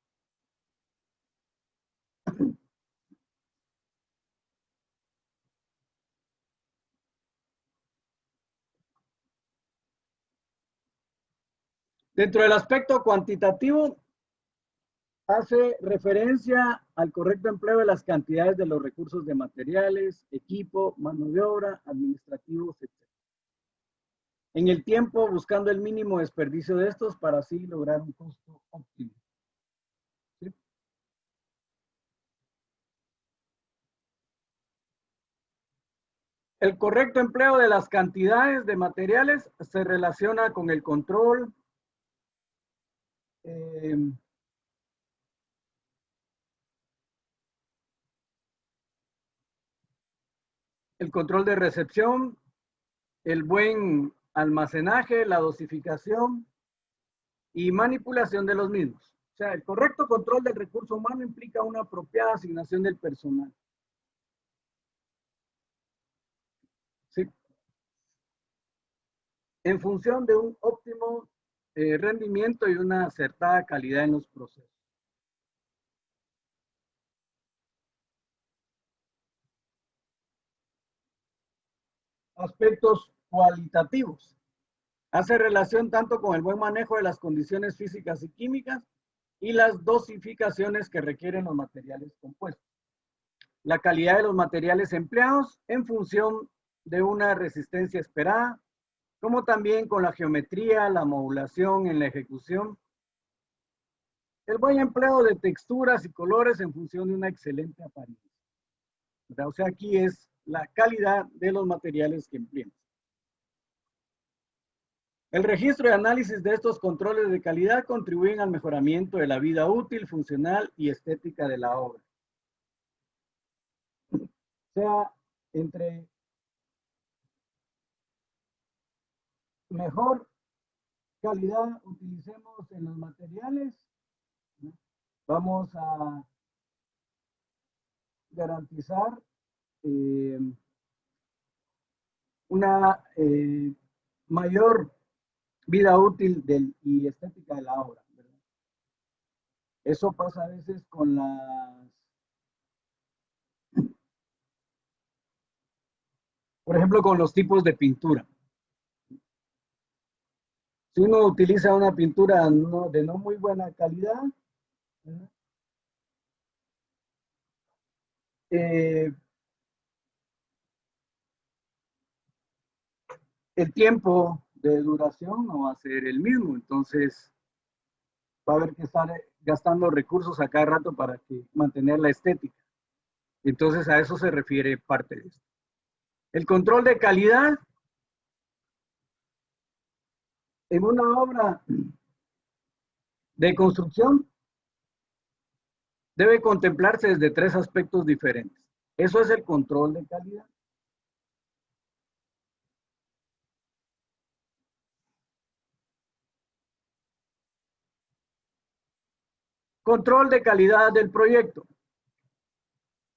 Dentro del aspecto cuantitativo, hace referencia al correcto empleo de las cantidades de los recursos de materiales, equipo, mano de obra, administrativos, etc. En el tiempo, buscando el mínimo desperdicio de estos para así lograr un costo óptimo. ¿Sí? El correcto empleo de las cantidades de materiales se relaciona con el control, el control de recepción, el buen almacenaje, la dosificación y manipulación de los mismos. O sea, el correcto control del recurso humano implica una apropiada asignación del personal. ¿Sí? En función de un óptimo rendimiento y una acertada calidad en los procesos. Aspectos cualitativos. Hace relación tanto con el buen manejo de las condiciones físicas y químicas y las dosificaciones que requieren los materiales compuestos. La calidad de los materiales empleados en función de una resistencia esperada, como también con la geometría, la modulación en la ejecución. El buen empleo de texturas y colores en función de una excelente apariencia. O sea, aquí es la calidad de los materiales que empleamos. El registro y análisis de estos controles de calidad contribuyen al mejoramiento de la vida útil, funcional y estética de la obra. O sea, entre mejor calidad utilicemos en los materiales, ¿no? Vamos a garantizar una mayor vida útil y estética de la obra, ¿verdad? Eso pasa a veces con por ejemplo, con los tipos de pintura. Si uno utiliza una pintura de no muy buena calidad, ¿verdad? El tiempo de duración no va a ser el mismo, entonces va a haber que estar gastando recursos a cada rato para mantener la estética. Entonces a eso se refiere parte de esto. El control de calidad en una obra de construcción debe contemplarse desde tres aspectos diferentes. Eso es el control de calidad. Control de calidad del proyecto.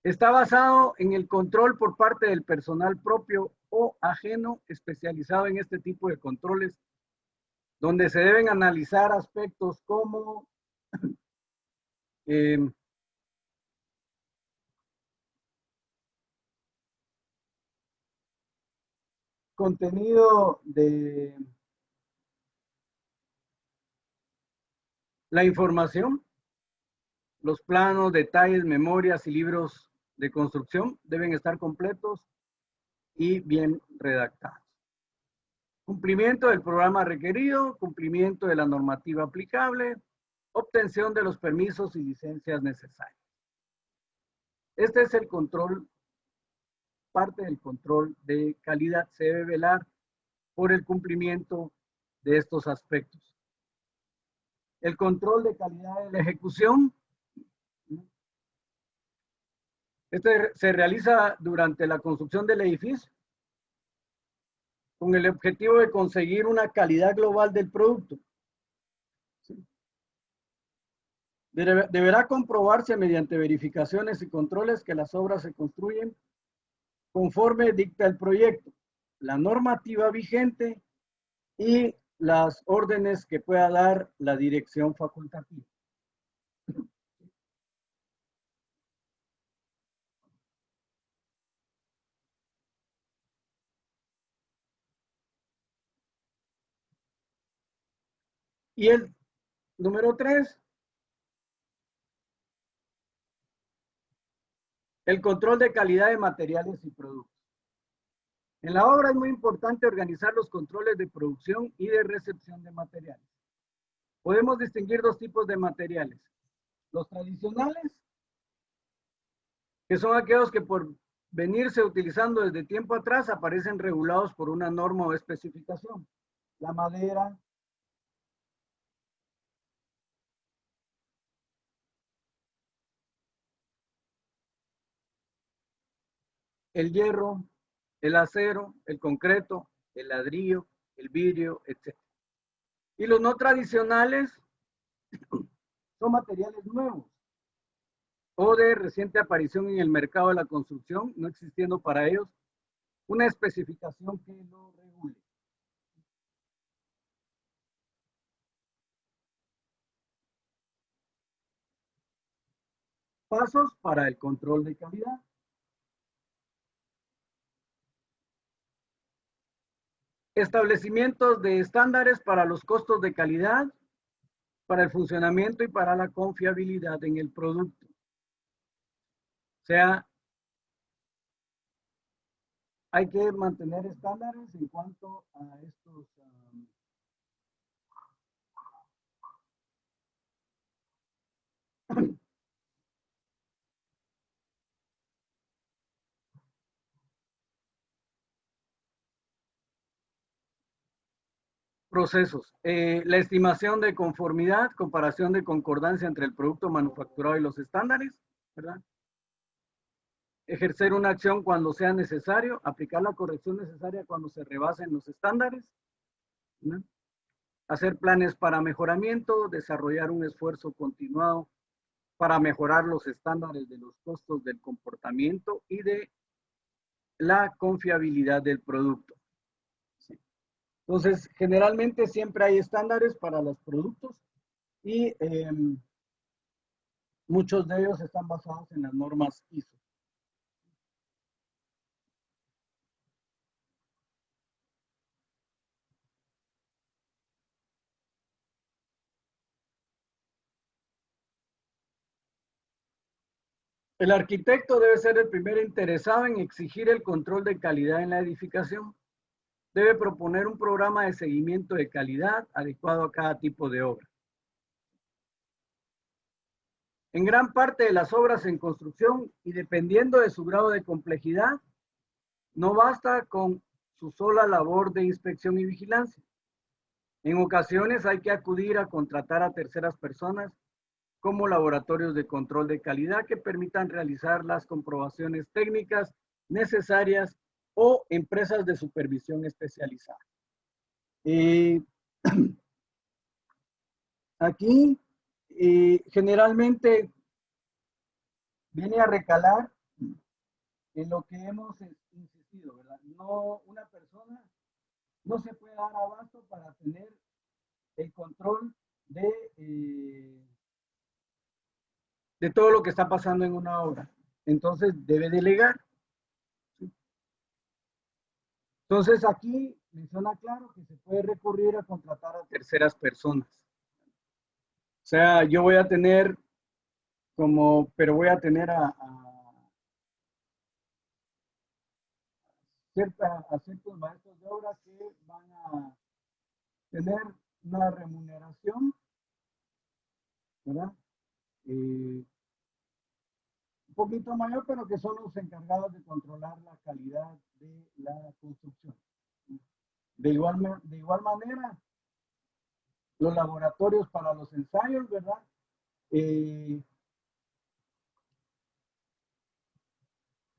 Está basado en el control por parte del personal propio o ajeno especializado en este tipo de controles, donde se deben analizar aspectos como contenido de la información, los planos, detalles, memorias y libros de construcción deben estar completos y bien redactados. Cumplimiento del programa requerido, cumplimiento de la normativa aplicable, obtención de los permisos y licencias necesarias. Este es el control, parte del control de calidad. Se debe velar por el cumplimiento de estos aspectos. El control de calidad de la ejecución. Este se realiza durante la construcción del edificio con el objetivo de conseguir una calidad global del producto. Deberá comprobarse mediante verificaciones y controles que las obras se construyen conforme dicta el proyecto, la normativa vigente y las órdenes que pueda dar la dirección facultativa. Y el número 3, el control de calidad de materiales y productos. En la obra es muy importante organizar los controles de producción y de recepción de materiales. Podemos distinguir dos tipos de materiales. Los tradicionales, que son aquellos que por venirse utilizando desde tiempo atrás aparecen regulados por una norma o especificación. La madera, el hierro, el acero, el concreto, el ladrillo, el vidrio, etc. Y los no tradicionales son materiales nuevos o de reciente aparición en el mercado de la construcción, no existiendo para ellos una especificación que lo regule. Pasos para el control de calidad. Establecimientos de estándares para los costos de calidad, para el funcionamiento y para la confiabilidad en el producto. O sea, hay que mantener estándares en cuanto a estos procesos. La estimación de conformidad, comparación de concordancia entre el producto manufacturado y los estándares, ¿verdad? Ejercer una acción cuando sea necesario, aplicar la corrección necesaria cuando se rebasen los estándares, ¿no? Hacer planes para mejoramiento, desarrollar un esfuerzo continuado para mejorar los estándares de los costos del comportamiento y de la confiabilidad del producto. ¿Sí? Entonces, generalmente siempre hay estándares para los productos y muchos de ellos están basados en las normas ISO. El arquitecto debe ser el primer interesado en exigir el control de calidad en la edificación. Debe proponer un programa de seguimiento de calidad adecuado a cada tipo de obra. En gran parte de las obras en construcción y dependiendo de su grado de complejidad, no basta con su sola labor de inspección y vigilancia. En ocasiones hay que acudir a contratar a terceras personas como laboratorios de control de calidad que permitan realizar las comprobaciones técnicas necesarias o empresas de supervisión especializada. Aquí generalmente viene a recalar en lo que hemos insistido, ¿verdad? No, una persona no se puede dar abasto para tener el control de todo lo que está pasando en una obra. Entonces debe delegar. ¿Sí? Entonces aquí menciona claro que se puede recurrir a contratar a terceras personas. O sea, yo voy a tener pero voy a tener a ciertos maestros de obra que van a tener una remuneración, ¿verdad? Un poquito mayor, pero que son los encargados de controlar la calidad de la construcción. De igual manera, los laboratorios para los ensayos, ¿verdad?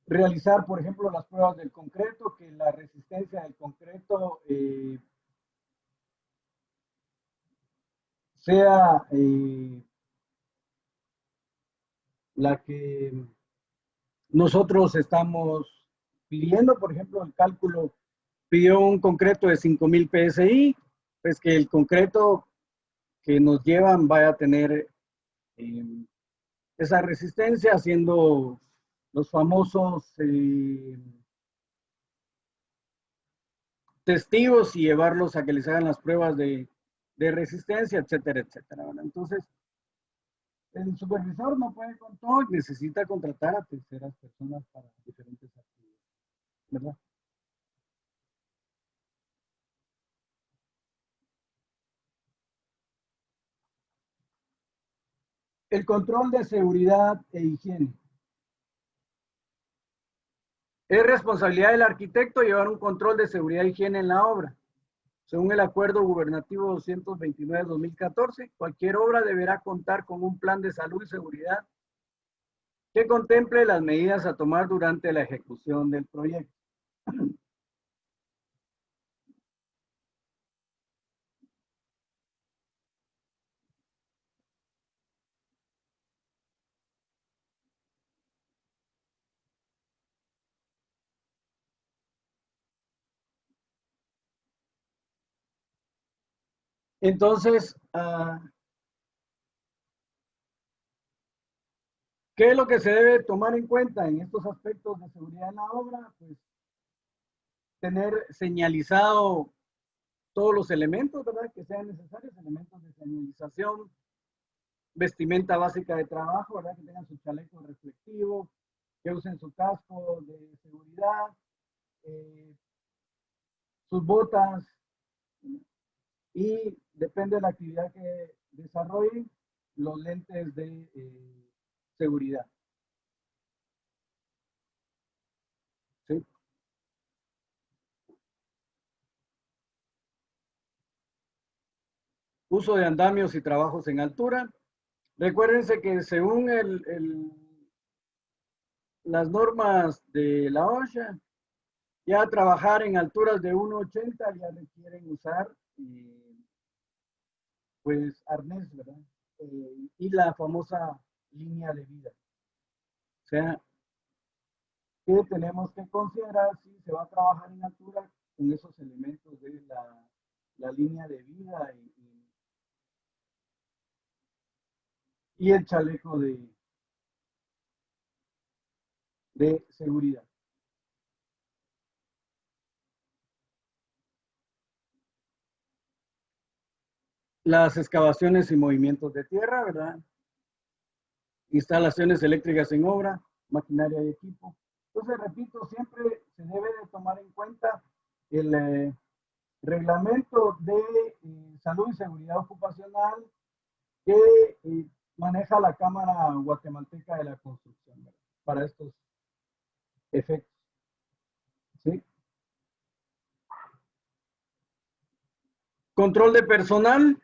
Realizar, por ejemplo, las pruebas del concreto, que la resistencia del concreto sea la que nosotros estamos pidiendo. Por ejemplo, el cálculo pidió un concreto de 5000 PSI, pues que el concreto que nos llevan vaya a tener esa resistencia, haciendo los famosos testigos y llevarlos a que les hagan las pruebas de resistencia, etcétera, etcétera, ¿verdad? Entonces, el supervisor no puede con todo y necesita contratar a terceras personas para diferentes actividades, ¿verdad? El control de seguridad e higiene. Es responsabilidad del arquitecto llevar un control de seguridad e higiene en la obra. Según el Acuerdo Gubernativo 229-2014, cualquier obra deberá contar con un plan de salud y seguridad que contemple las medidas a tomar durante la ejecución del proyecto. Entonces, ¿qué es lo que se debe tomar en cuenta en estos aspectos de seguridad en la obra? Pues tener señalizado todos los elementos, ¿verdad? Que sean necesarios, elementos de señalización, vestimenta básica de trabajo, ¿verdad? Que tengan su chaleco reflectivo, que usen su casco de seguridad, sus botas, y depende de la actividad que desarrollen, los lentes de seguridad. ¿Sí? Uso de andamios y trabajos en altura. Recuérdense que según las normas de la OSHA, ya trabajar en alturas de 1,80 ya requieren usar pues arnés, ¿verdad? Y la famosa línea de vida. O sea, que tenemos que considerar si se va a trabajar en altura con esos elementos de la línea de vida y el chaleco de seguridad. Las excavaciones y movimientos de tierra, ¿verdad? Instalaciones eléctricas en obra, maquinaria y equipo. Entonces, repito, siempre se debe de tomar en cuenta el reglamento de salud y seguridad ocupacional que maneja la Cámara Guatemalteca de la Construcción, ¿verdad? Para estos efectos. ¿Sí? Control de personal.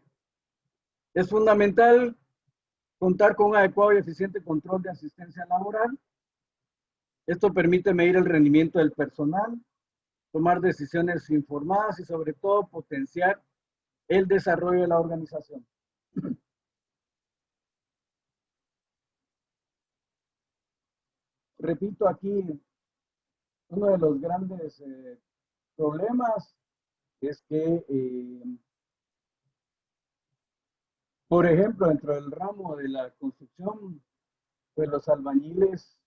Es fundamental contar con un adecuado y eficiente control de asistencia laboral. Esto permite medir el rendimiento del personal, tomar decisiones informadas y sobre todo potenciar el desarrollo de la organización. Repito, aquí uno de los grandes problemas es que, por ejemplo, dentro del ramo de la construcción, pues los albañiles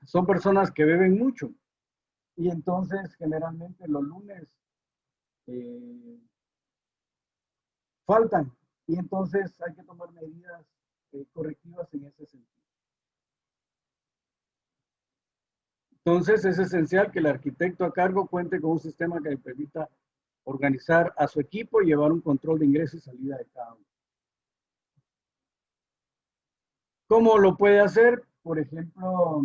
son personas que beben mucho y entonces generalmente los lunes faltan y entonces hay que tomar medidas correctivas en ese sentido. Entonces es esencial que el arquitecto a cargo cuente con un sistema que le permita organizar a su equipo y llevar un control de ingreso y salida de cada uno. ¿Cómo lo puede hacer? Por ejemplo,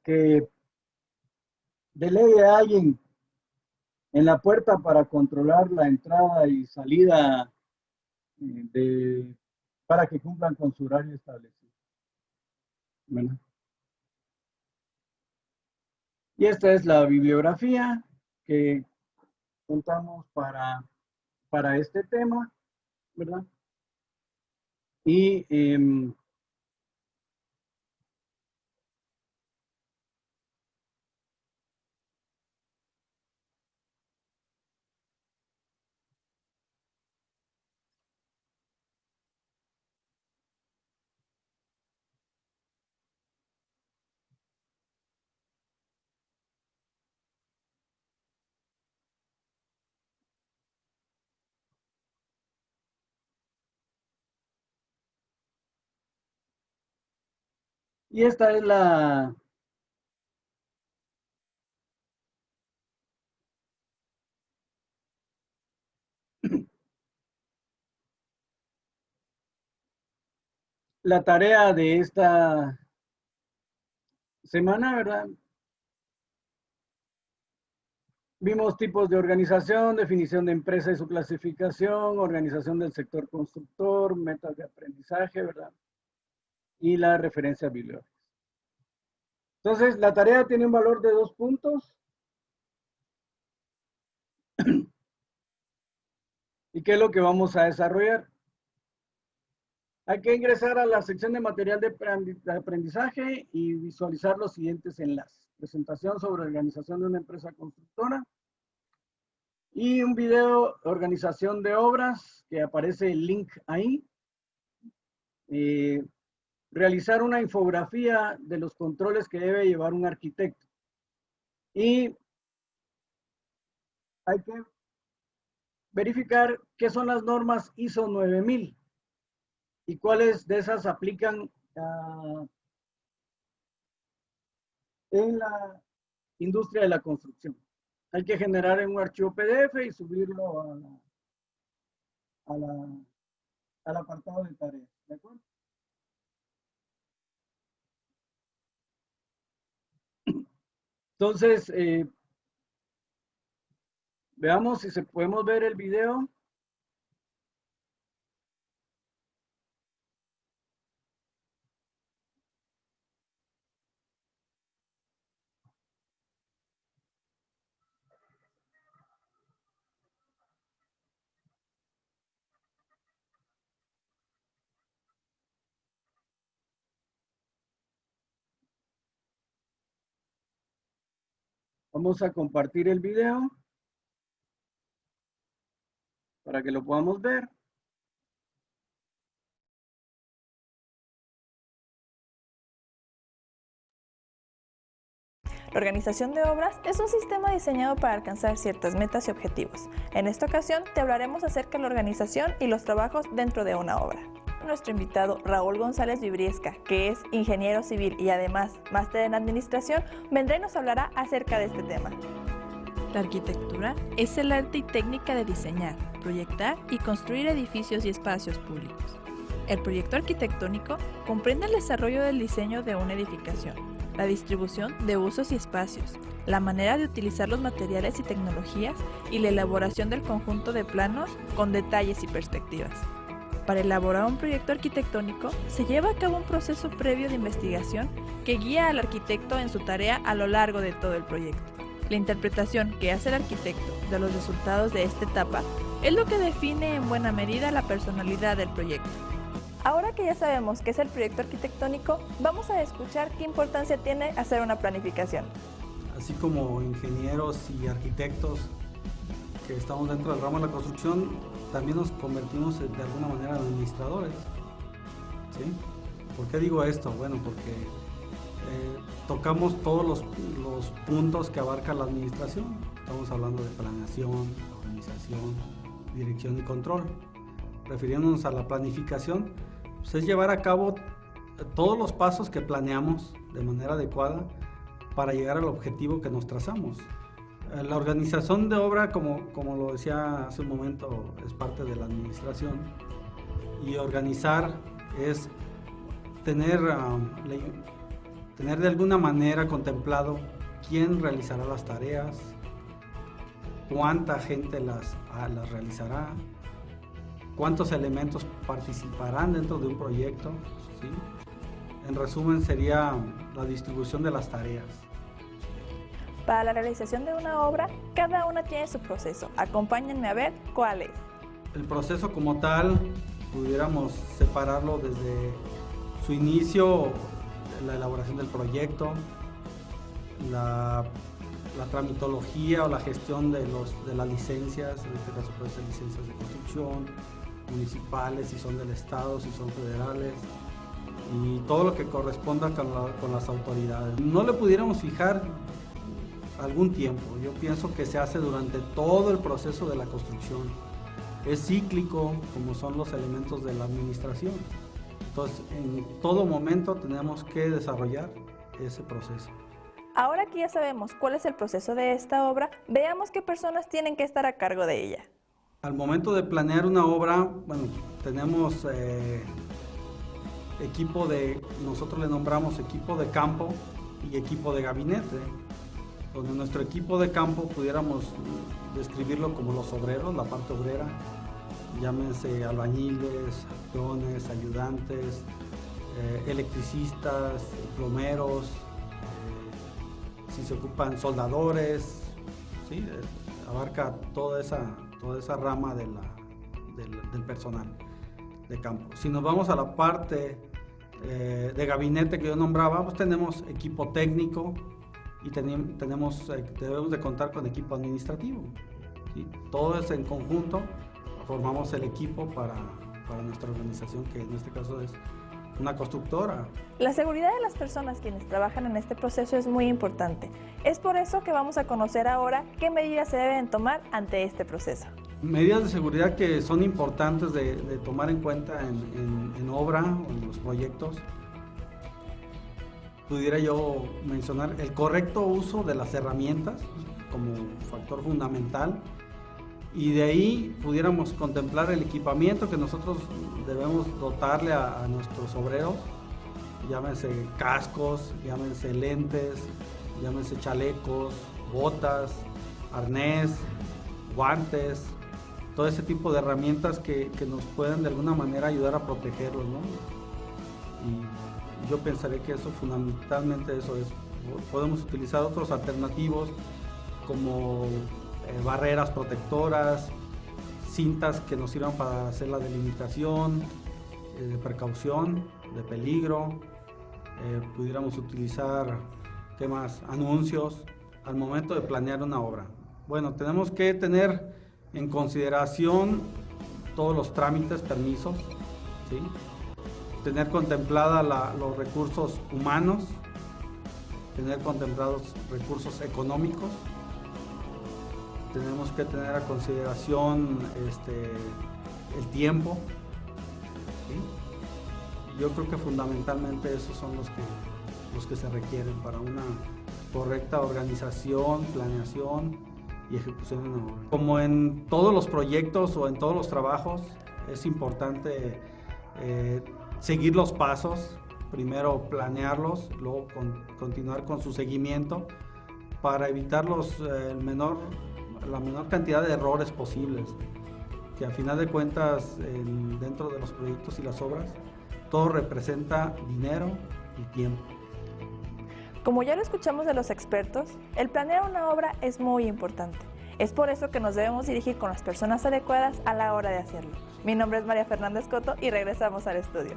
que delegue a alguien en la puerta para controlar la entrada y salida para que cumplan con su horario establecido. Bueno. Y esta es la bibliografía que contamos para este tema, ¿verdad? Y esta es la tarea de esta semana, ¿verdad? Vimos tipos de organización, definición de empresa y su clasificación, organización del sector constructor, metas de aprendizaje, ¿verdad? Y las referencias bibliográficas. Entonces, la tarea tiene un valor de 2 puntos. ¿Y qué es lo que vamos a desarrollar? Hay que ingresar a la sección de material de aprendizaje y visualizar los siguientes enlaces. Presentación sobre organización de una empresa constructora. Y un video, organización de obras, que aparece el link ahí. Realizar una infografía de los controles que debe llevar un arquitecto. Y hay que verificar qué son las normas ISO 9000 y cuáles de esas aplican en la industria de la construcción. Hay que generar un archivo PDF y subirlo al apartado de tareas. ¿De acuerdo? Entonces, veamos si podemos ver el video. Vamos a compartir el video para que lo podamos ver. La organización de obras es un sistema diseñado para alcanzar ciertas metas y objetivos. En esta ocasión te hablaremos acerca de la organización y los trabajos dentro de una obra. Nuestro invitado Raúl González Vibriesca, que es ingeniero civil y además máster en administración, vendrá y nos hablará acerca de este tema. La arquitectura es el arte y técnica de diseñar, proyectar y construir edificios y espacios públicos. El proyecto arquitectónico comprende el desarrollo del diseño de una edificación, la distribución de usos y espacios, la manera de utilizar los materiales y tecnologías y la elaboración del conjunto de planos con detalles y perspectivas. Para elaborar un proyecto arquitectónico se lleva a cabo un proceso previo de investigación que guía al arquitecto en su tarea a lo largo de todo el proyecto. La interpretación que hace el arquitecto de los resultados de esta etapa es lo que define en buena medida la personalidad del proyecto. Ahora que ya sabemos qué es el proyecto arquitectónico, vamos a escuchar qué importancia tiene hacer una planificación. Así como ingenieros y arquitectos que estamos dentro del ramo de la construcción, también nos convertimos de alguna manera en administradores. ¿Sí? ¿Por qué digo esto? Bueno, porque tocamos todos los puntos que abarca la administración. Estamos hablando de planeación, organización, dirección y control. Refiriéndonos a la planificación, pues es llevar a cabo todos los pasos que planeamos de manera adecuada para llegar al objetivo que nos trazamos. La organización de obra, como lo decía hace un momento, es parte de la administración, y organizar es tener tener de alguna manera contemplado quién realizará las tareas, cuánta gente las realizará, cuántos elementos participarán dentro de un proyecto, ¿sí? En resumen, sería la distribución de las tareas. Para la realización de una obra, cada una tiene su proceso. Acompáñenme a ver cuál es. El proceso como tal, pudiéramos separarlo desde su inicio, la elaboración del proyecto, la tramitología o la gestión de las licencias, en este caso puede ser licencias de construcción, municipales, si son del Estado, si son federales, y todo lo que corresponda con las autoridades. No le pudiéramos fijar algún tiempo. Yo pienso que se hace durante todo el proceso de la construcción. Es cíclico, como son los elementos de la administración. Entonces, en todo momento tenemos que desarrollar ese proceso. Ahora que ya sabemos cuál es el proceso de esta obra, veamos qué personas tienen que estar a cargo de ella. Al momento de planear una obra, bueno, tenemos nosotros le nombramos equipo de campo y equipo de gabinete, donde nuestro equipo de campo pudiéramos describirlo como los obreros, la parte obrera, llámense albañiles, peones, ayudantes, electricistas, plomeros, si se ocupan soldadores, ¿sí? Abarca toda esa rama del personal de campo. Si nos vamos a la parte de gabinete que yo nombraba, pues tenemos equipo técnico y debemos de contar con equipo administrativo, ¿sí? Todo eso en conjunto formamos el equipo para nuestra organización, que en este caso es una constructora. La seguridad de las personas quienes trabajan en este proceso es muy importante. Es por eso que vamos a conocer ahora qué medidas se deben tomar ante este proceso. Medidas de seguridad que son importantes de tomar en cuenta en obra o en los proyectos. Pudiera yo mencionar el correcto uso de las herramientas como factor fundamental, y de ahí pudiéramos contemplar el equipamiento que nosotros debemos dotarle a nuestros obreros, llámense cascos, llámense lentes, llámense chalecos, botas, arnés, guantes, todo ese tipo de herramientas que nos pueden de alguna manera ayudar a protegerlos, ¿no? Y yo pensaría que eso fundamentalmente eso es. Podemos utilizar otros alternativos como barreras protectoras, cintas que nos sirvan para hacer la delimitación, de precaución, de peligro. Pudiéramos utilizar, ¿qué más? Anuncios al momento de planear una obra. Bueno, tenemos que tener en consideración todos los trámites, permisos, ¿sí? Tener contemplada los recursos humanos, tener contemplados recursos económicos. Tenemos que tener a consideración el tiempo, ¿sí? Yo creo que fundamentalmente esos son los que se requieren para una correcta organización, planeación y ejecución de una obra. Como en todos los proyectos o en todos los trabajos, es importante seguir los pasos, primero planearlos, luego continuar con su seguimiento para evitar la menor cantidad de errores posibles, que a final de cuentas dentro de los proyectos y las obras todo representa dinero y tiempo. Como ya lo escuchamos de los expertos, el planear una obra es muy importante. Es por eso que nos debemos dirigir con las personas adecuadas a la hora de hacerlo. Mi nombre es María Fernanda Escoto y regresamos al estudio.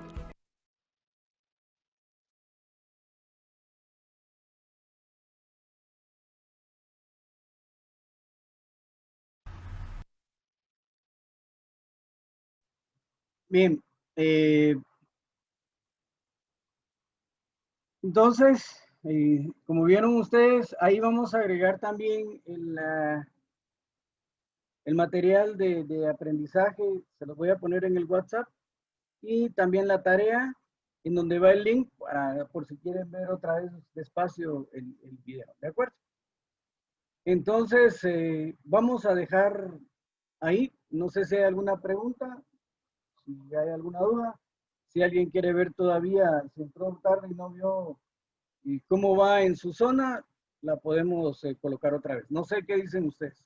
Bien, entonces, como vieron ustedes, ahí vamos a agregar también el material de aprendizaje, se los voy a poner en el WhatsApp, y también la tarea, en donde va el link, por si quieren ver otra vez despacio el video, ¿de acuerdo? Entonces, vamos a dejar ahí, no sé si hay alguna pregunta, si hay alguna duda, si alguien quiere ver todavía, si entró tarde y no vio y cómo va en su zona, la podemos colocar otra vez. No sé qué dicen ustedes.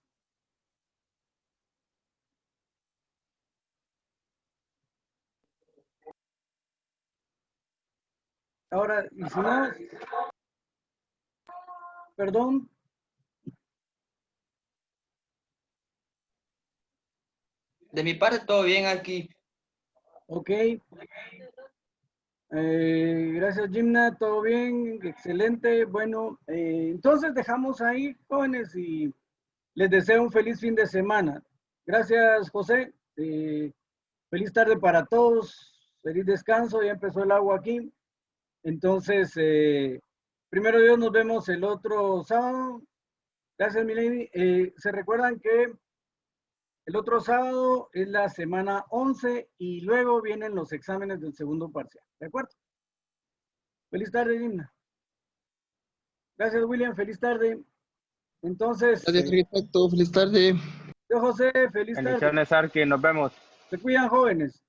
Ahora, y si no, perdón, De mi parte, todo bien aquí. ok. Gracias, Gimna, todo bien, excelente. Bueno, entonces dejamos ahí, jóvenes, y les deseo un feliz fin de semana. Gracias, José. Feliz tarde para todos, feliz descanso, ya empezó el agua aquí. Entonces, primero Dios, nos vemos el otro sábado. Gracias, Milady. Se recuerdan que el otro sábado es la semana 11 y luego vienen los exámenes del segundo parcial. ¿De acuerdo? Feliz tarde, Gimna. Gracias, William. Feliz tarde. Entonces, Gracias, arquitecto. Feliz tarde. yo, José, feliz tarde. Bendiciones, Arqui. Nos vemos. Se cuidan, jóvenes.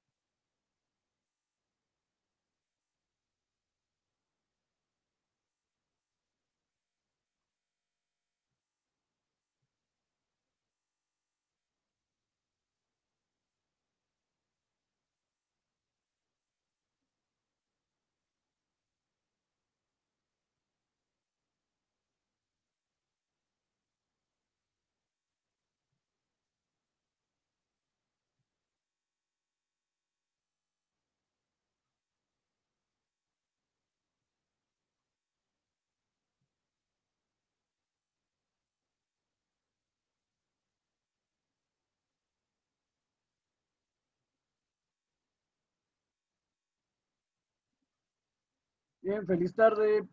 Bien, feliz tarde.